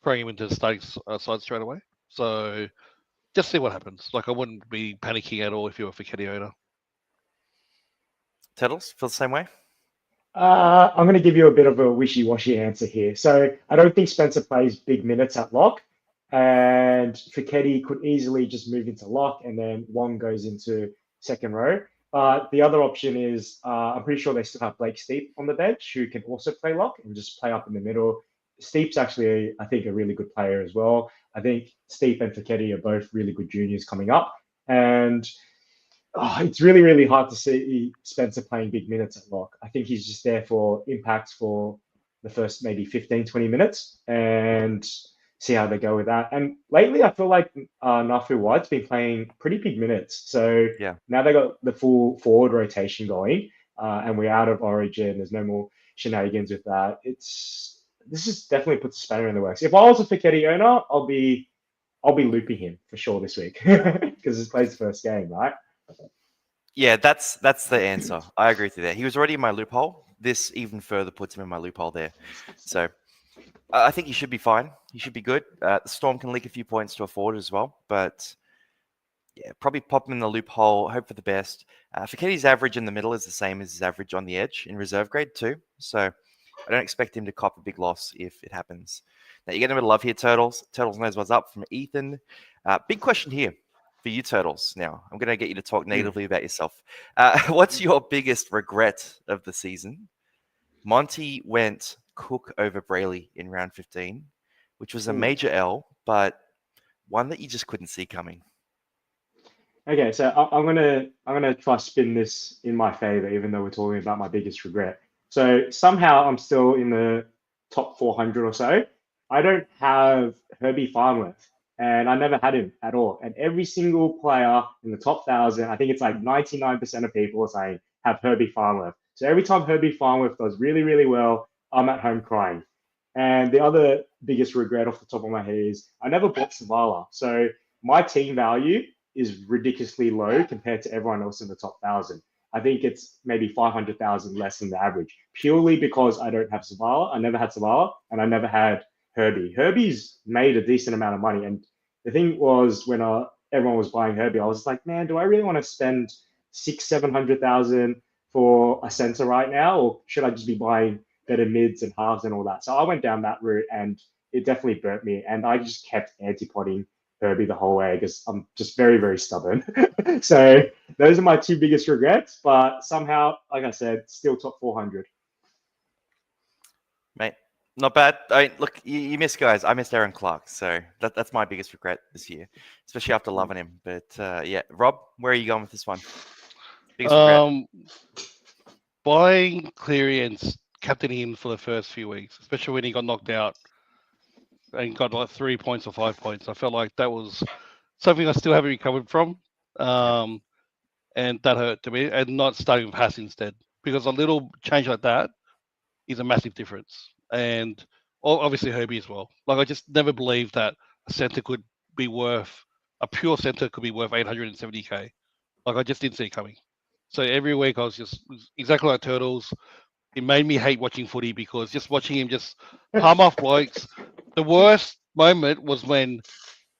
throwing him into the starting side straight away. So just see what happens. Like I wouldn't be panicking at all if you're a Kenny owner. Turtles feel the same way? I'm going to give you a bit of a wishy-washy answer here. So I don't think Spencer plays big minutes at lock, and Fiketti could easily just move into lock, and then Wong goes into second row. But the other option is I'm pretty sure they still have Blake Steep on the bench, who can also play lock and just play up in the middle. Steep's actually, I think, a really good player as well. I think Steep and Fiketti are both really good juniors coming up, and it's really, really hard to see Spencer playing big minutes at lock. I think he's just there for impact for the first maybe 15, 20 minutes and see how they go with that. And lately, I feel like Nafu White's been playing pretty big minutes. So Yeah. now they got the full forward rotation going, and we're out of Origin. There's no more shenanigans with that. This is definitely puts a spanner in the works. If I was a Fiketti owner, I'll be looping him for sure this week because this plays the first game, right? Yeah, that's the answer. I agree with you there. He was already in my loophole. This even further puts him in my loophole there. So I think he should be fine. He should be good. The Storm can leak a few points to a forward as well, but yeah, probably pop him in the loophole. Hope for the best. Fiketti's average in the middle is the same as his average on the edge in reserve grade too. So I don't expect him to cop a big loss if it happens. Now you get a bit of love here, Turtles. Turtles knows what's up from Ethan. Big question here for you, Turtles. Now I'm going to get you to talk negatively about yourself. What's your biggest regret of the season? Monty went Cook over Brayley in round 15, which was a major L, but one that you just couldn't see coming. Okay, so I'm gonna try spin this in my favor, even though we're talking about my biggest regret. So somehow I'm still in the top 400 or so. I don't have Herbie Farnworth, and I never had him at all. And every single player in the top 1,000, I think it's like 99% of people are saying have Herbie Farnworth. So every time Herbie Farnworth does really, really well, I'm at home crying. And the other biggest regret off the top of my head is I never bought Savala. So my team value is ridiculously low compared to everyone else in the top 1,000. I think it's maybe 500,000 less than the average, purely because I don't have Savala. I never had Savala, and I never had Herbie. Herbie's made a decent amount of money, and the thing was when everyone was buying Herbie, I was like, man, do I really want to spend 600,000-700,000 for a center right now, or should I just be buying better mids and halves and all that? So I went down that route, and it definitely burnt me, and I just kept anti-potting Herbie the whole way because I'm just very, very stubborn. So those are my two biggest regrets, but somehow, like I said, still top 400. Mate, not bad. I mean, look, you missed guys. I missed Aaron Clark, so that's my biggest regret this year, especially after loving him. But yeah, Rob, where are you going with this one? Biggest regret? Buying Cleary and captaining him for the first few weeks, especially when he got knocked out and got like 3 points or 5 points. I felt like that was something I still haven't recovered from. And that hurt to me, and not starting with Haas instead, because a little change like that is a massive difference. And obviously Herbie as well. Like I just never believed that a center could be worth, a pure center could be worth 870k. Like I just didn't see it coming. So every week I was just exactly like Turtles. It made me hate watching footy because just watching him just palm off blokes. The worst moment was when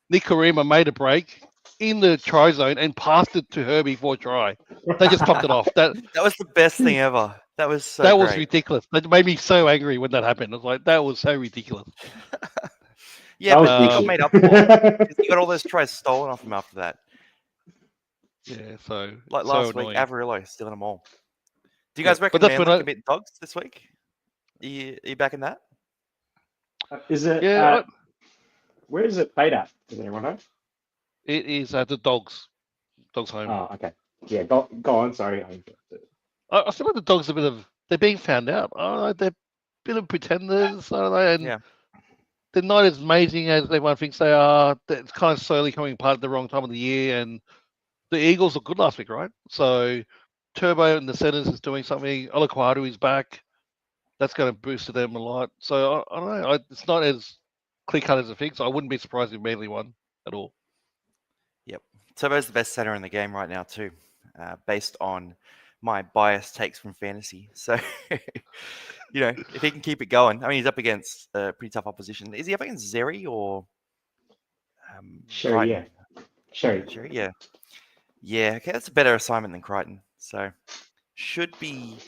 Nick Karima made a break in the try zone and passed it to Herbie for a try. They just topped it off. That was the best thing ever. That was so That great. was ridiculous. That made me so angry when that happened. I was like, that was so ridiculous. Yeah, but he got made up for because he got all those tries stolen off him after that. Yeah, so like so last annoying. week, Averillo stealing them all. Do you guys reckon Manly commit dogs this week? Are you back in that? Is it? Yeah, Where is it played at? Does anyone know? it is at the Dogs home. Oh, okay. Yeah, go on. Sorry. I feel like the Dogs are they're being found out. I don't know, they're a bit of pretenders. I don't know, and Yeah. they're not as amazing as everyone thinks they are. It's kind of slowly coming apart at the wrong time of the year, and the Eagles look good last week, right? So Turbo in the centers is doing something. Olaquadu is back. That's going to boost them a lot. So I don't know. It's not as clear cut as I think. So I wouldn't be surprised if Manly won at all. Yep. Turbo's the best center in the game right now too, based on my biased takes from fantasy. So, if he can keep it going, I mean, he's up against pretty tough opposition. Is he up against Zeri or Sure. Crichton? Yeah. Sure. Yeah. Yeah. Okay, that's a better assignment than Crichton. So, should be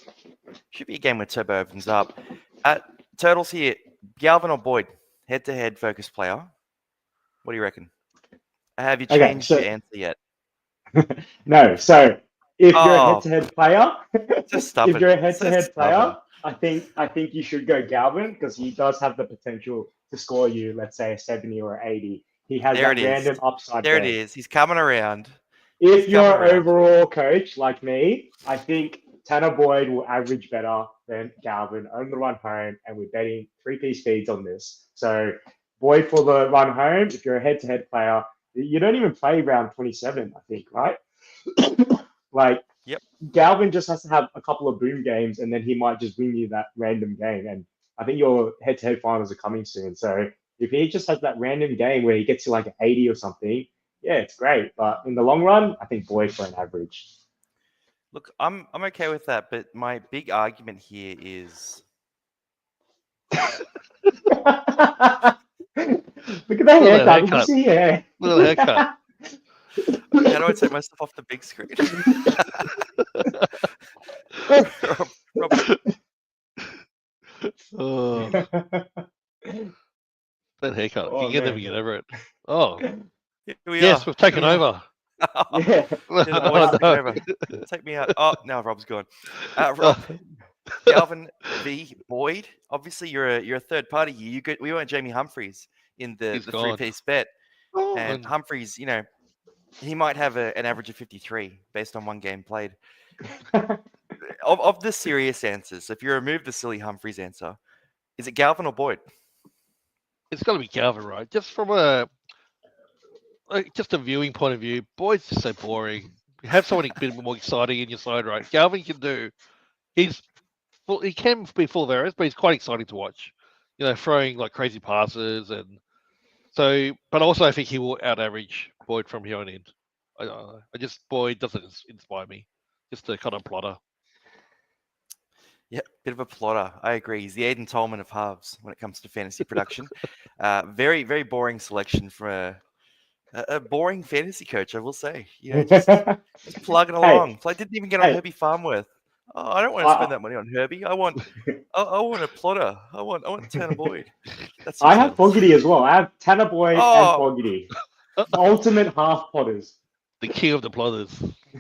a game where Turbo opens up. Turtles here, Galvin or Boyd, head-to-head focus player. What do you reckon? Have you changed your answer yet? No. So if you're a head-to-head player, stubborn. if you're a head-to-head stubborn. player, I think you should go Galvin because he does have the potential to score you, let's say, a 70 or 80. He has that random upside. There it is. He's coming around. If you're an overall coach like me, I think Tanner Boyd will average better than Galvin on the run home, and we're betting 3P speeds on this. So Boyd for the run home. If you're a head-to-head player, you don't even play round 27, I think, right? Yep. Galvin just has to have a couple of boom games, and then he might just win you that random game. And I think your head-to-head finals are coming soon. So if he just has that random game where he gets to like an 80 or something, yeah, it's great. But in the long run, I think Boyd for an average. Look, I'm okay with that, but my big argument here is Look at that haircut. Did you see hair? Look at the haircut. How do I take myself off the big screen? Rob. Oh, that haircut. Oh, you can never get over it. Oh, We've taken over. Yeah. The boys taking over. Take me out. Oh, now Rob's gone. Rob, Galvin v. Boyd. Obviously, you're a third party here. We went Jamie Humphries in the 3-piece bet, and Humphries, he might have an average of 53 based on one game played. of the serious answers, if you remove the silly Humphries answer, is it Galvin or Boyd? It's got to be Galvin, right? Just from a viewing point of view, Boyd's just so boring. You have someone a bit more exciting in your side, right? Galvin can do. He can be full of errors, but he's quite exciting to watch. Throwing like crazy passes, and so. But also, I think he will out average Boyd from here on in. Boyd doesn't inspire me. Just a kind of plotter. Yeah, bit of a plotter. I agree. He's the Aiden Tolman of halves when it comes to fantasy production. Very, very boring selection for a boring fantasy coach, I will say. Just plugging along. I didn't even get on Herbie Farmworth. Oh, I don't want to spend that money on Herbie. I want a plotter. I want Tanner Boyd. I have Fogarty as well. I have Tanner Boyd and Fogarty. Ultimate half plotters. The king of the plotters.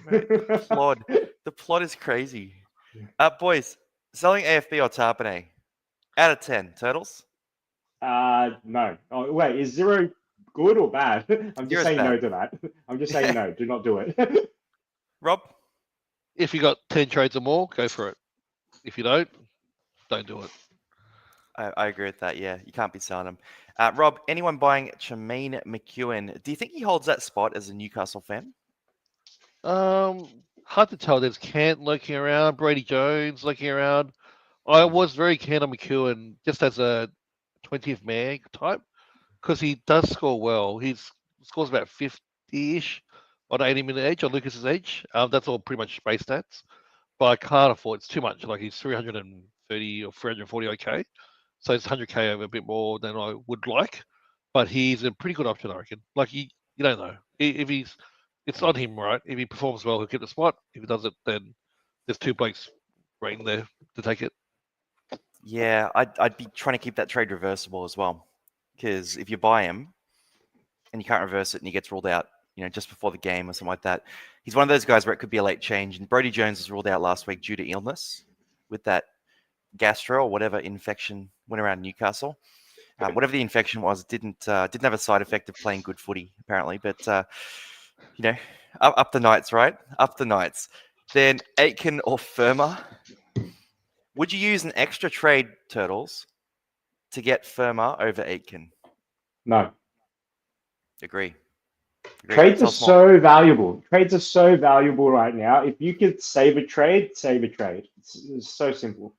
The plot is crazy. Boys, selling AFB or Tarpanay? Out of 10, Turtles? No. Oh, wait, is 0 good or bad? I'm just saying no to that. I'm just saying no. Do not do it. Rob? If you got 10 trades or more, go for it. If you don't do it. I agree with that. Yeah, you can't be selling them. Rob, anyone buying Tremaine McEwen? Do you think he holds that spot as a Newcastle fan? Hard to tell. There's Kent lurking around, Brady Jones lurking around. I was very keen on McEwen just as a 20th man type because he does score well. He scores about 50-ish on 80-minute age on Lucas's age. That's all pretty much space stats, but I can't afford. It's too much. Like he's 330 or 340 okay, so it's 100k over a bit more than I would like. But he's a pretty good option, I reckon. Like you don't know if he's. It's on him, right? If he performs well, he'll keep the spot. If he doesn't, then there's two blokes waiting there to take it. Yeah, I'd be trying to keep that trade reversible as well, because if you buy him and you can't reverse it and he gets ruled out, just before the game or something like that, he's one of those guys where it could be a late change. And Brody Jones was ruled out last week due to illness with that gastro or whatever infection went around Newcastle. Whatever the infection was, didn't have a side effect of playing good footy apparently. But up the Knights, right? Up the Knights. Then Aitken or Firma. Would you use an extra trade, Turtles, to get Firma over Aitken? No. Agree. Trades Tell are us more. so valuable. Trades are so valuable right now. If you could save a trade, save a trade. It's so simple.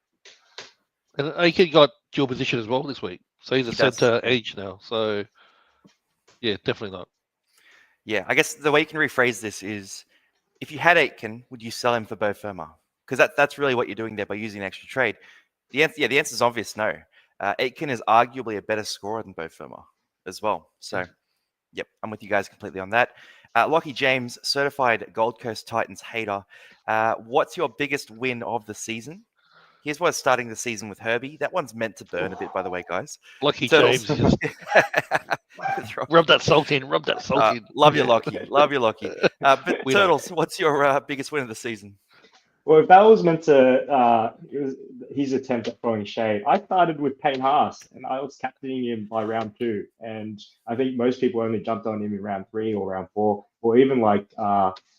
And Aiken got dual position as well this week, so he's a He does, centre yeah. edge now. So yeah, definitely not. Yeah, I guess the way you can rephrase this is, if you had Aitken, would you sell him for Bo Firma? Because that's really what you're doing there by using an extra trade. The answer is obvious, no. Aitken is arguably a better scorer than Bo Firma as well. So, yep, I'm with you guys completely on that. Lockie James, certified Gold Coast Titans hater. What's your biggest win of the season? Here's what's starting the season with Herbie. That one's meant to burn a bit, by the way, guys. Lucky Turtles. James, just rub that salt in. Rub that salt in. Love you, Lockie. Love you, Lockie. But We Turtles, what's your biggest win of the season? Well, if that was meant to, it was his attempt at throwing shade. I started with Payne Haas, and I was captaining him by round 2, and I think most people only jumped on him in round 3 or round 4, or even like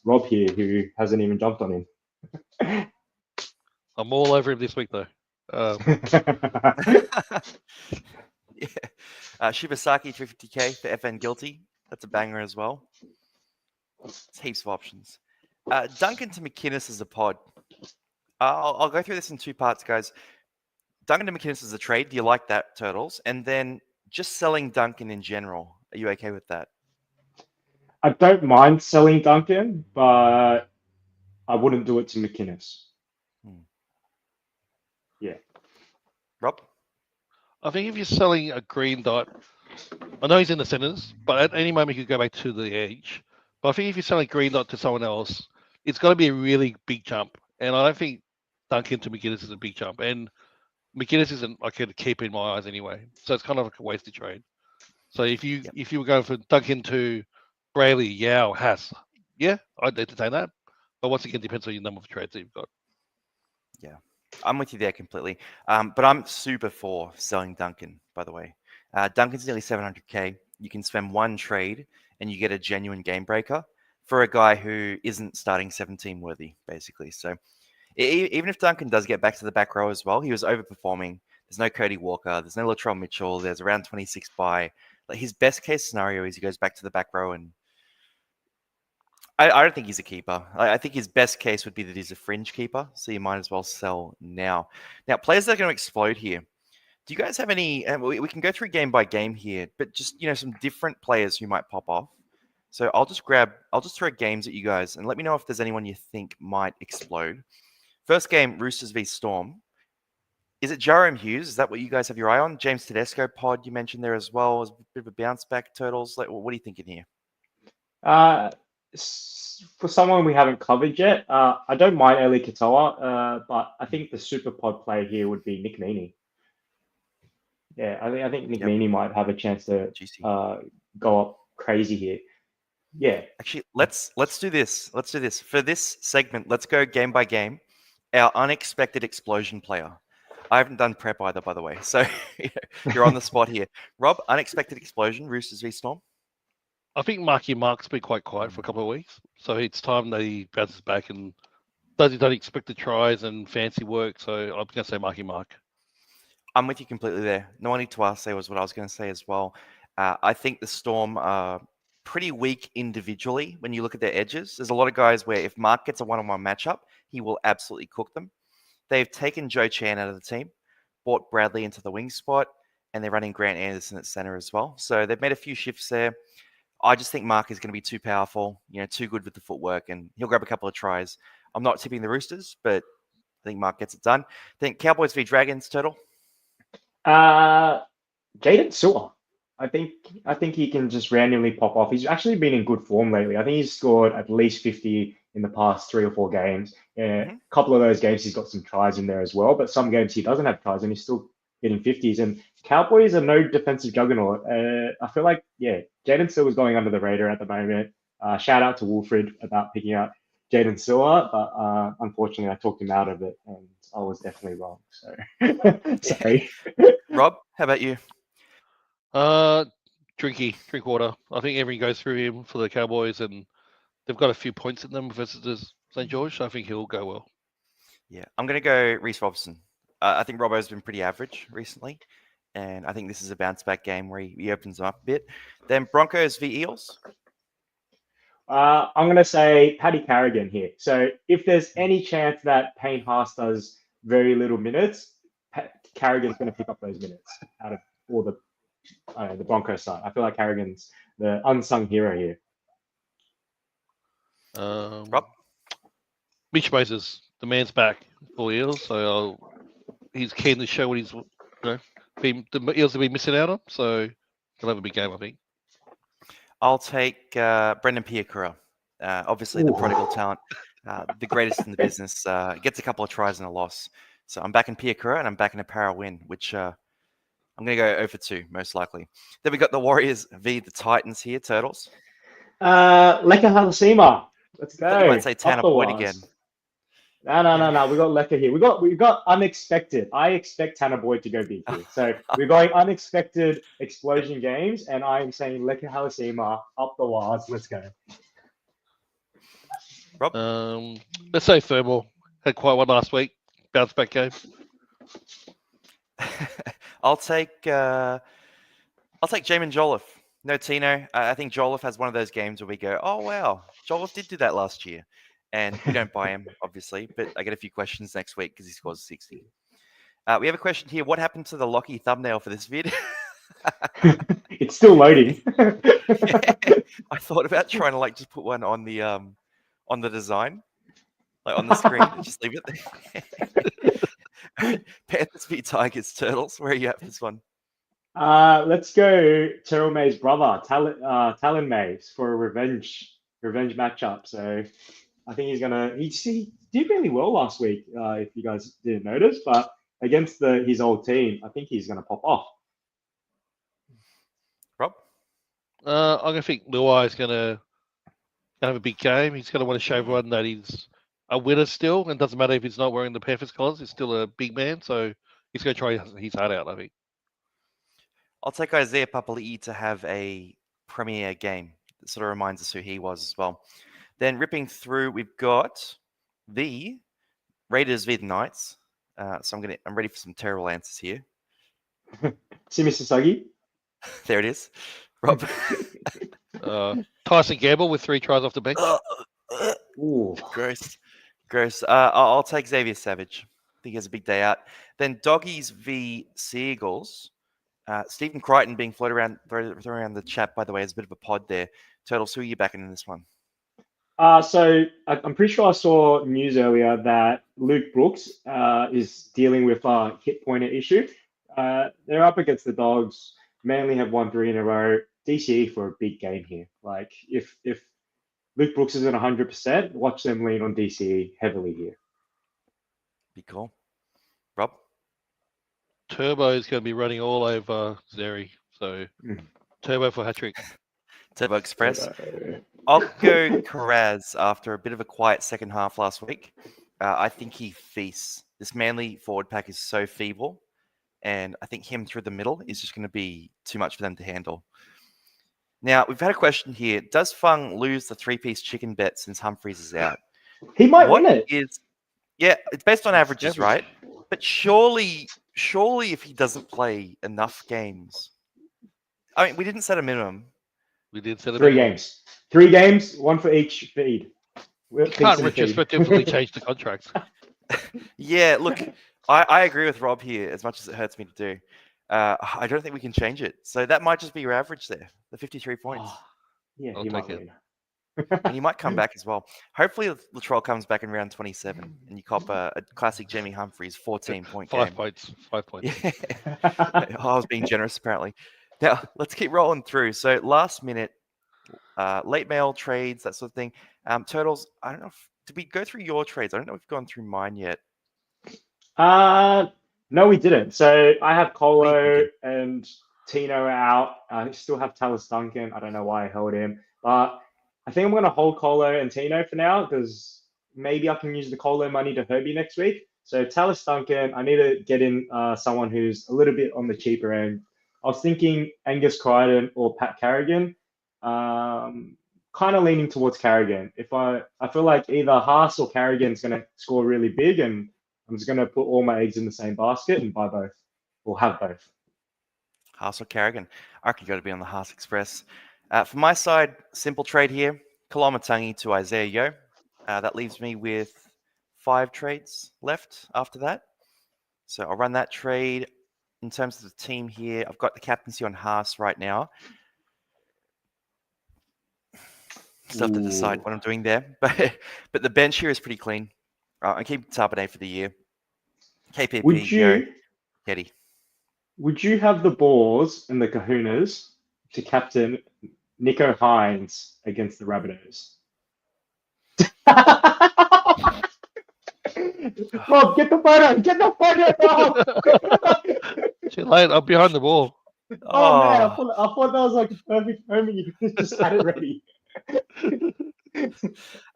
Rob here, who hasn't even jumped on him. I'm all over him this week though. Yeah. Shibasaki 50k for FN Guilty. That's a banger as well. It's heaps of options. Duncan to McInnes as a pod. I'll go through this in 2 parts, guys. Duncan to McInnes as a trade. Do you like that, Turtles? And then just selling Duncan in general. Are you okay with that? I don't mind selling Duncan, but I wouldn't do it to McInnes. Yeah. Rob? I think if you're selling a green dot, I know he's in the centres, but at any moment he could go back to the edge. But I think if you're selling green dot to someone else, it's got to be a really big jump. And I don't think Duncan to McInnes is a big jump. And McInnes isn't like a keep in my eyes anyway. So it's kind of like a wasted trade. So if you were going for Duncan to Brayley, Yao, Haas, yeah, I'd entertain that. But once again, depends on your number of trades that you've got. Yeah, I'm with you there completely. But I'm super for selling Duncan, by the way. Duncan's nearly 700k. You can spend 1 trade and you get a genuine game breaker for a guy who isn't starting 17 worthy, basically. So even if Duncan does get back to the back row as well, he was overperforming. There's no Cody Walker. There's no Latrell Mitchell. There's around 26 by. Like, his best case scenario is he goes back to the back row, and I don't think he's a keeper. I think his best case would be that he's a fringe keeper, so you might as well sell now. Now, players that are going to explode here. Do you guys have any? We can go through game by game here, but just some different players who might pop off. So I'll just throw games at you guys and let me know if there's anyone you think might explode. First game, Roosters v Storm. Is it Jerome Hughes? Is that what you guys have your eye on? James Tedesco pod you mentioned there as well as a bit of a bounce back. Turtles. Like, what are you thinking here? For someone we haven't covered yet, I don't mind Eli Katoa, but I think the super pod play here would be Nick Meaney. Yeah, I think Nick Meaney might have a chance to go up crazy here. Yeah. Actually, let's do this. Let's do this. For this segment, let's go game by game. Our unexpected explosion player. I haven't done prep either, by the way. So you're on the spot here. Rob, unexpected explosion, Roosters v Storm? I think Mark's been quite quiet for a couple of weeks. So it's time that he bounces back and does unexpected tries and fancy work. So I'm going to say Mark. I'm with you completely there. No one need to ask. That was what I was going to say as well. I think the Storm are pretty weak individually when you look at their edges. There's a lot of guys where if Mark gets a one-on-one matchup, he will absolutely cook them. They've taken Joe Chan out of the team, brought Bradley into the wing spot, and they're running Grant Anderson at center as well. So they've made a few shifts there. I just think Mark is going to be too powerful, too good with the footwork, and he'll grab a couple of tries. I'm not tipping the Roosters, but I think Mark gets it done. I think Cowboys v Dragons, Turtle. Jaden Sewer. I think he can just randomly pop off. He's actually been in good form lately. I think he's scored at least 50 in the past 3 or 4 games. A couple of those games he's got some tries in there as well, but some games he doesn't have tries and he's still getting 50s. And Cowboys are no defensive juggernaut. I feel like, Jaden Sewer's going under the radar at the moment. Shout out to Wolfred about picking up Jaden Sewer, but unfortunately I talked him out of it and I was definitely wrong. So sorry. Rob, how about you? Drink water. I think everything goes through him for the Cowboys, and they've got a few points in them versus St. George. So I think he'll go well. Yeah, I'm going to go Reece Robson. I think Robbo's been pretty average recently, and I think this is a bounce back game where he opens them up a bit. Then Broncos v Eels. I'm going to say Paddy Carrigan here. So if there's any chance that Payne Haas does very little minutes, Carrigan's going to pick up those minutes out of all the Broncos side. I feel like Carrigan's the unsung hero here. Rob? Mitch Moses, the man's back for Eels, so he's keen to show what he's, the Eels have been missing out on. So he'll have a big game, I think. I'll take Brendan Piakura. Obviously, the prodigal talent, the greatest in the business. Gets a couple of tries and a loss. So I'm backing Piakura and I'm backing a para win, which I'm going to go over 2, most likely. Then we got the Warriors v the Titans here, Turtles. Leka Halasima. Let's go. You might say Tanner Boyd again. No. We got Leka here. We got unexpected. I expect Tanner Boyd to go big here. So we're going unexpected explosion games, and I'm saying Leka Halasima up the wires. Let's go. Rob? Let's say Thermal had quite one last week. Bounce back game. I'll take Jamin Jolliffe. No Tino. I think Jolliffe has one of those games where we go, oh wow, Jolliffe did do that last year. And we don't buy him, obviously, but I get a few questions next week because he scores 60. We have a question here. What happened to the Lockie thumbnail for this vid? It's still loading. Yeah, I thought about trying to just put one on the design, like on the screen, and just leave it there. Panthers v Tigers, Turtles. Where are you at for this one? Let's go Terrell May's brother, Talon May, for a revenge matchup. So I think he did really well last week, if you guys didn't notice, but against his old team, I think he's gonna pop off. Rob? I'm gonna think Luai is gonna have a big game. He's gonna want to show everyone that he's a winner still, and doesn't matter if he's not wearing the Panthers colours. He's still a big man, so he's gonna try his heart out, I think. I'll take Isaiah Papali'i to have a premier game. That sort of reminds us who he was as well. Then ripping through, we've got the Raiders v the Knights. So I'm ready for some terrible answers here. Simi Sasagi. There it is. Rob. Tyson Gamble with 3 tries off the bench. Ooh. Gross. I'll take Xavier Savage. I think he has a big day out. Then Doggies v Seagulls. Stephen Crichton being floated around the chat, by the way, is a bit of a pod there. Turtles, who are you backing in this one? So I'm pretty sure I saw news earlier that Luke Brooks is dealing with a hit pointer issue. They're up against the Dogs. Manly have won 3 in a row. DCE for a big game here. Like if Luke Brooks isn't 100%, watch them lean on DCE heavily here. Be cool. Rob? Turbo is going to be running all over Zeri. So Turbo for hat-trick. Turbo Express. I'll go Carraz after a bit of a quiet second half last week. I think he feasts. This Manly forward pack is so feeble, and I think him through the middle is just going to be too much for them to handle. Now, we've had a question here. Does Fung lose the 3-piece chicken bet since Humphries is out? He might win it. Yeah, it's based on averages, right? But surely if he doesn't play enough games, I mean, we didn't set a minimum. We did set a 3 minimum. games. 3 games, 1 for each feed. Can't retrospectively change the contracts. Yeah, look, I agree with Rob here, as much as it hurts me to do. I don't think we can change it. So that might just be your average there, the 53 points. Yeah, I'll he might take win. And he might come back as well. Hopefully, Latrell comes back in round 27 and you cop a classic Jamie Humphries 14-point game. 5 points. 5 points. Yeah. I was being generous, apparently. Now, let's keep rolling through. So last minute, late mail trades, that sort of thing. Turtles, I don't know did we go through your trades? I don't know if we've gone through mine yet. No, we didn't. So I have Colo and Tino out. I still have Talis Duncan. I don't know why I held him, but I think I'm going to hold Colo and Tino for now because maybe I can use the Colo money to Herbie next week. So Talis Duncan, I need to get in someone who's a little bit on the cheaper end. I was thinking Angus Crichton or Pat Carrigan. Kind of leaning towards Carrigan. I feel like either Haas or Carrigan's going to score really big, and I'm just going to put all my eggs in the same basket and buy both, or have both. Haas or Carrigan. I reckon you got to be on the Haas Express. For my side, simple trade here. Kolomatangi to Isaiah Yo. That leaves me with 5 trades left after that. So I'll run that trade. In terms of the team here, I've got the captaincy on Haas right now. Still have to decide what I'm doing there. But the bench here is pretty clean. I keep Tabane for the year. KPP, Yo, Teddy. Would you have the balls and the kahunas to captain Nico Hines against the Rabbitohs? Rob, get the photo! Get the photo, Rob! Too late. I'm behind the ball. Oh man, I thought that was like a perfect moment. You just had it ready.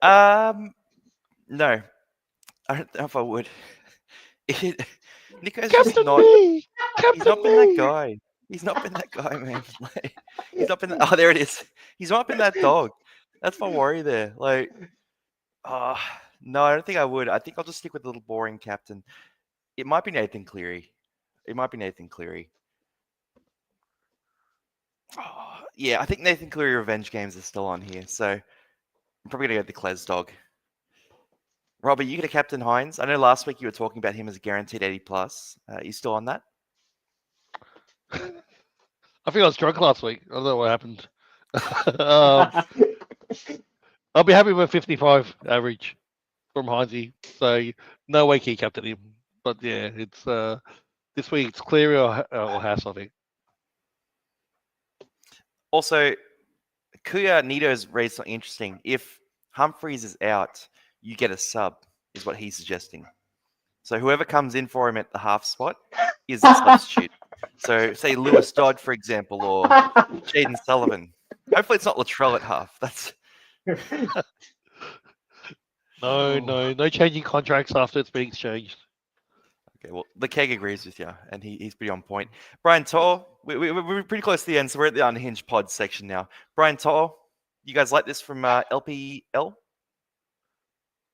No, I don't know if I would. Nico's Captain just not. me! He's not been that guy. He's not been that guy, man. Like, he's not been. Oh, there it is. He's not been that dog. That's my worry there. Like, no, I don't think I would. I think I'll just stick with the little boring captain. It might be Nathan Cleary. Oh, yeah, I think Nathan Cleary revenge games are still on here, so I'm probably gonna go with the Cles dog. Robbie, you get a Captain Hines. I know last week you were talking about him as a guaranteed 80 plus. You still on that? I think I was drunk last week. I don't know what happened. I'll be happy with 55 average from Heinze. So no way key captain him. But yeah, it's this week it's Cleary or Haas, I think. Also, Kuya Nito's raised something interesting. If Humphreys is out, you get a sub, is what he's suggesting. So whoever comes in for him at the half spot is a substitute. So say Lewis Dodd, for example, or Jaden Sullivan. Hopefully it's not Latrell at half. That's No changing contracts after it's been exchanged. okay. Well, the keg agrees with you, and he's pretty on point. Brian Tor, we're pretty close to the end, so we're at the unhinged pod section now. Brian Tor, you guys like this from LPL?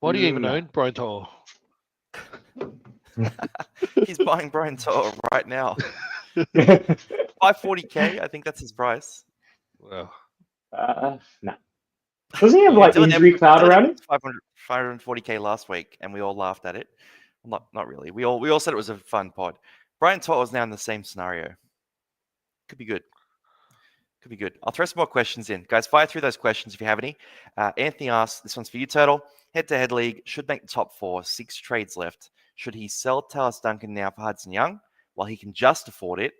Why do you even own Brian Toll? Mm. He's buying Brian Tor right now. 540k, I think that's his price. Well, No. Doesn't he have like injury cloud around him? 540k last week, and we all laughed at it. Not really. We all said it was a fun pod. Brian Tor is now in the same scenario. Could be good. I'll throw some more questions in. Guys, fire through those questions if you have any. Anthony asks, this one's for you, Turtle. Head-to-head league, should make the top 4, 6 trades left. Should he sell Talis Duncan now for Hudson Young while he can just afford it,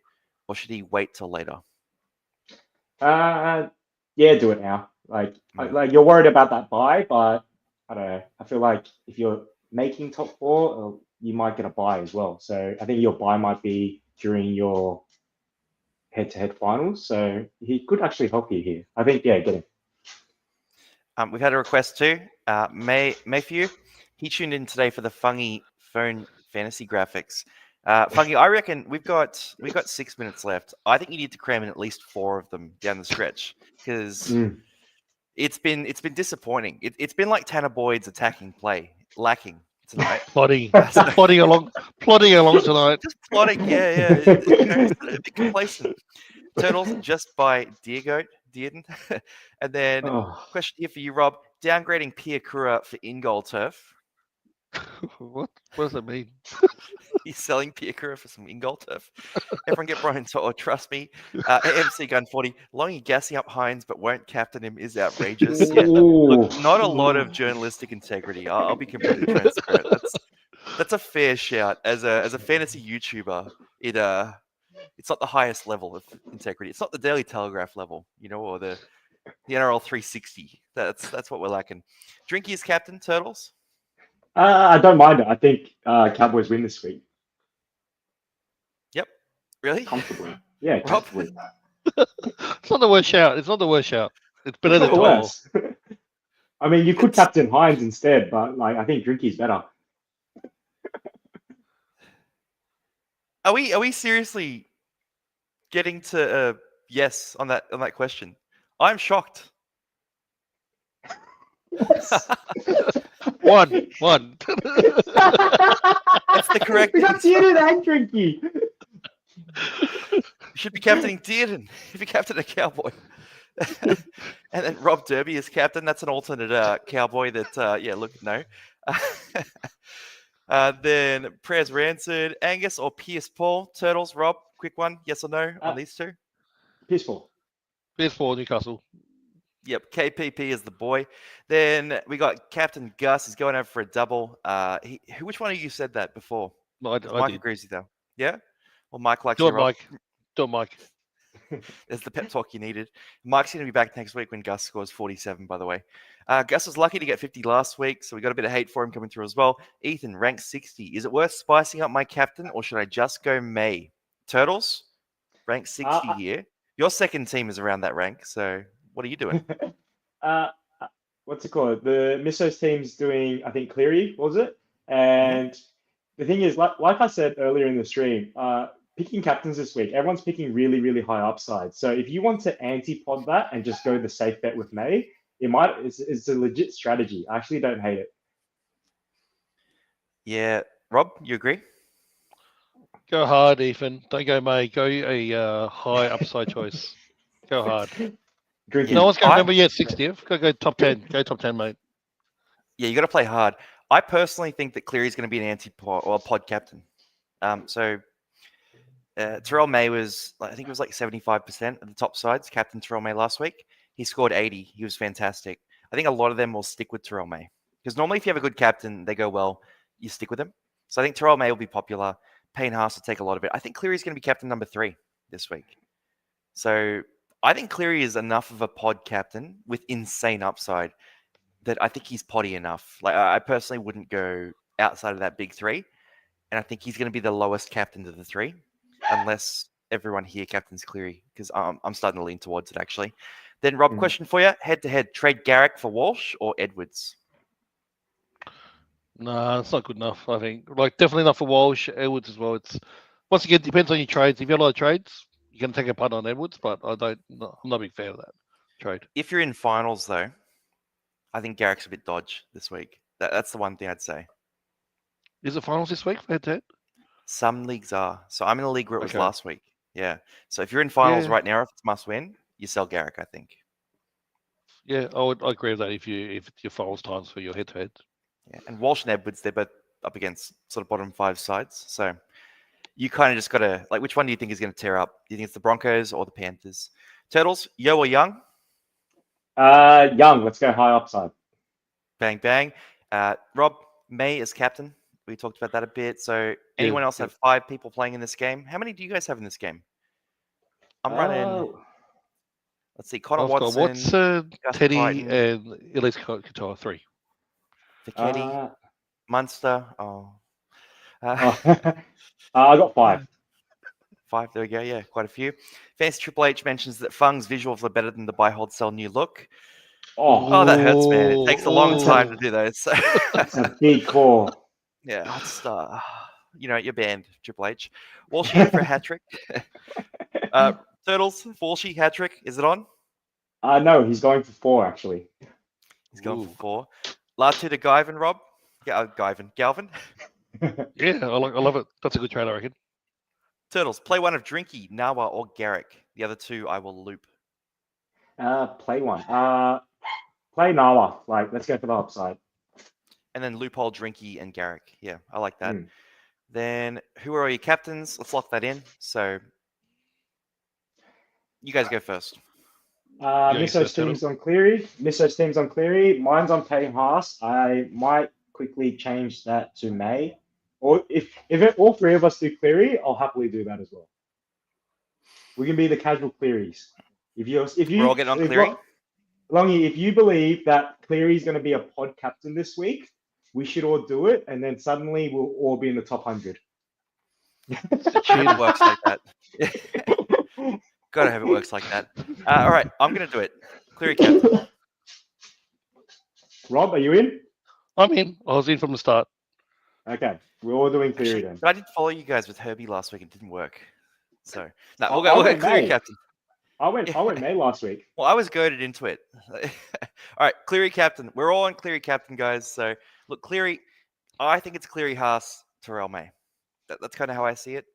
or should he wait till later? Yeah, do it now. Like you're worried about that buy, but I don't know. I feel like if you're making top 4, you might get a buy as well. So I think your buy might be during your head-to-head finals. So he could actually help you here. I think, yeah, get him. We've had a request too. Mayhew, he tuned in today for the Fungy phone fantasy graphics. Fungy, I reckon we've got 6 minutes left. I think you need to cram in at least 4 of them down the stretch because it's been disappointing. It's been like Tanner Boyd's attacking play lacking tonight. plodding along tonight. Just plodding, yeah. A bit complacent. Turtles just by Dearden. And then question here for you, Rob. Downgrading Pia Kura for in-goal turf. What does that mean? He's selling Pia Kura for some in-goal turf. Everyone get Brian Tor, trust me. AMC Gun 40. Longy gassing up Hines but won't captain him is outrageous. Yeah. Look, not a lot of journalistic integrity. I'll be completely transparent. That's a fair shout. As a fantasy YouTuber, it's not the highest level of integrity. It's not the Daily Telegraph level, or the NRL 360. That's what we're lacking. Drinky is captain, Turtles? I don't mind it. I think Cowboys win this week. Yep. Really? Comfortably. Yeah, comfortably. It's not the worst shout. It's better than Tor. I mean, you could captain Hines instead, but I think Drinky's better. Are we seriously getting to yes on that question. I'm shocked. Yes. One. It's the correct We got answer. Tiernan and Drinky. You should be captaining Dearden if you captain a Cowboy. And then Rob Derby is captain. That's an alternate Cowboy that, no. Then prayers were answered. Angus or Pierce Paul? Turtles, Rob, quick one. Yes or no on these two? Peaceful. PS4 Newcastle. Yep, KPP is the boy. Then we got Captain Gus. He's going over for a double. Which one of you said that before? I Mike did. agrees with you, though. Yeah? Well, Mike likes Do you, it, Rob. Mike. Do it, Mike. There's the pep talk you needed. Mike's going to be back next week when Gus scores 47, by the way. Gus was lucky to get 50 last week, so we got a bit of hate for him coming through as well. Ethan, rank 60. Is it worth spicing up my captain, or should I just go May? Turtles, rank 60 here. Your second team is around that rank, so what are you doing? What's it called? The Misso's team's doing, I think, Cleary, was it? And the thing is, like I said earlier in the stream, picking captains this week, everyone's picking really, really high upside. So if you want to anti-pod that and just go the safe bet with May, it's a legit strategy. I actually don't hate it. Yeah. Rob, you agree? Go hard, Ethan. Don't go May. Go a high upside choice. Go hard. Drinking. No one's going to remember yet 60th. Go top 10. Go top 10, mate. Yeah, you got to play hard. I personally think that Cleary's going to be an anti-pod or pod captain. Terrell May was, I think it was like 75% of the top sides, Captain Terrell May last week. He scored 80. He was fantastic. I think a lot of them will stick with Terrell May. Because normally if you have a good captain, they go well, you stick with them. So I think Terrell May will be popular. Payne Haas will take a lot of it. I think Cleary's going to be captain number 3 this week. So I think Cleary is enough of a pod captain with insane upside that I think he's poddy enough. Like I personally wouldn't go outside of that big 3. And I think he's going to be the lowest captain to the 3. Unless everyone here captains Cleary, because I'm starting to lean towards it, actually. Then, Rob, question for you. Head-to-head, trade Garrick for Walsh or Edwards? No, it's not good enough, I think. Like, definitely not for Walsh. Edwards as well. It's once again, depends on your trades. If you have a lot of trades, you can take a punt on Edwards, but I'm not a big fan of that trade. If you're in finals, though, I think Garrick's a bit dodge this week. That's the one thing I'd say. Is it finals this week for head-to-head? Some leagues are. So I'm in a league where it was last week. Yeah. So if you're in finals right now, if it's must win, you sell Garrick, I think. Yeah, I agree with that if your finals times for your head-to-head. Yeah. And Walsh and Edwards, they're both up against sort of bottom 5 sides. So you kind of just got to, like, which one do you think is going to tear up? Do you think it's the Broncos or the Panthers? Turtles, Yo or Young? Young. Let's go high upside. Bang, bang. Rob, May is captain. We talked about that a bit. So anyone else have 5 people playing in this game? How many do you guys have in this game? I'm running. Let's see. Connor Watson, Teddy, Crichton, and Elise Couture, 3. Fichetti, Munster. I got 5. 5. There we go. Yeah, quite a few. Fancy Triple H mentions that Fung's visuals are better than the buy, hold, sell, new look. Oh, that hurts, man. It takes a long time to do those. That's a big call. Yeah, I'll just, you're banned, Triple H. Walshy in for a hat trick. Turtles, Walshy, hat trick. Is it on? No, he's going for 4, actually. He's going for 4. Last 2 to Galvin, Rob. Galvin. Yeah, I love it. That's a good trade, I reckon. Turtles, play one of Drinky, Nawa, or Garrick. The other 2 I will loop. Play one. Play Nawa. Like, let's go for the upside. And then loophole Drinky and Garrick. Yeah, I like that. Then who are your captains? Let's lock that in. So you guys go first. Misso's team's on Cleary. Mine's on Payne Haas. I might quickly change that to May. Or if all 3 of us do Cleary, I'll happily do that as well. We can be the casual Clearys. We're all getting on Cleary. Longy, if you believe that Cleary's going to be a pod captain this week, we should all do it, and then suddenly we'll all be in the top 100. It works like that. Gotta have it works like that. All right, I'm gonna do it. Cleary captain. Rob, are you in? I'm in. I was in from the start. Okay, we're all doing Cleary then. I did follow you guys with Herbie last week. It didn't work. So no, I we'll go went Cleary May. captain. I went May last week. Well, I was goaded into it. All right, Cleary captain. We're all on Cleary captain, guys. So look, Cleary. I think it's Cleary, Haas, Terrell May. That's kind of how I see it.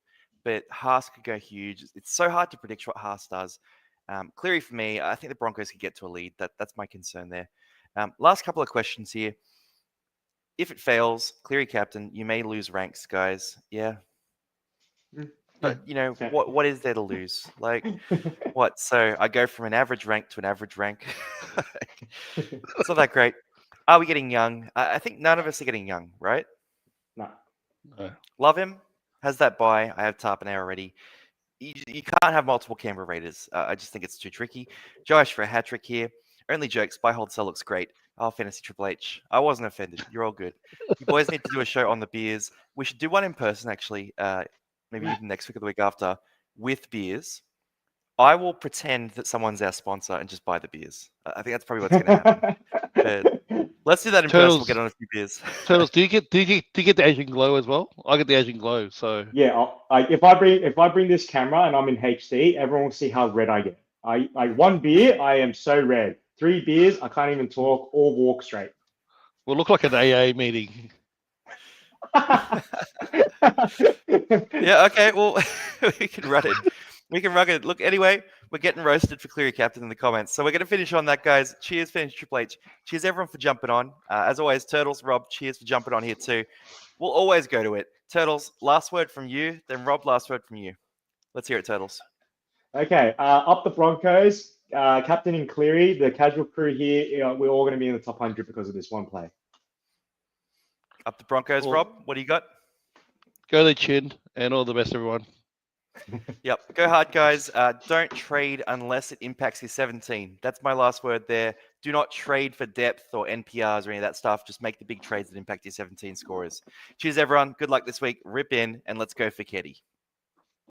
But Haas could go huge. It's so hard to predict what Haas does. Cleary for me. I think the Broncos could get to a lead. That's my concern there. Last couple of questions here. If it fails, Cleary captain, you may lose ranks, guys. Yeah. But you know, Fair. what is there to lose? Like what? So I go from an average rank to an average rank. It's not that great. Are we getting young? I think none of us are getting young, right? No. No. Love him. Has that buy. I have Tarpanair already. You can't have multiple Canberra Raiders. I just think it's too tricky. Josh for a hat trick here. Only jokes. Buy, hold, sell looks great. Oh, Fantasy Triple H. I wasn't offended. You're all good. You boys need to do a show on the beers. We should do one in person, actually. Maybe even next week or the week after with beers. I will pretend that someone's our sponsor and just buy the beers. I think that's probably what's going to happen. But let's do that in person. We'll Turtles. get on a few beers. Turtles, do you get the Asian glow as well? I get the Asian glow, so Yeah, if I bring this camera and I'm in HD, everyone will see how red I get. Like one beer, I am so red. 3 beers, I can't even talk or walk straight. we'll look like an AA meeting. Yeah, okay, well, we can run it. We can run it. Look, anyway, we're getting roasted for Cleary Captain in the comments. So we're going to finish on that, guys. Cheers, Finish Triple H. Cheers, everyone, for jumping on. As always, Turtles, Rob, cheers for jumping on here too. We'll always go to it. Turtles, last word from you. Then Rob, last word from you. Let's hear it, Turtles. Okay, up the Broncos. Captain and Cleary, the casual crew here, we're all going to be in the top 100 because of this one play. Up the Broncos, Well- Rob. What do you got? Go the chin, and all the best, everyone. Yep. Go hard, guys. Don't trade unless it impacts your 17. That's my last word there. Do not trade for depth or NPRs or any of that stuff. Just make the big trades that impact your 17 scorers. Cheers, everyone. Good luck this week. Rip in, and let's go for Ketty.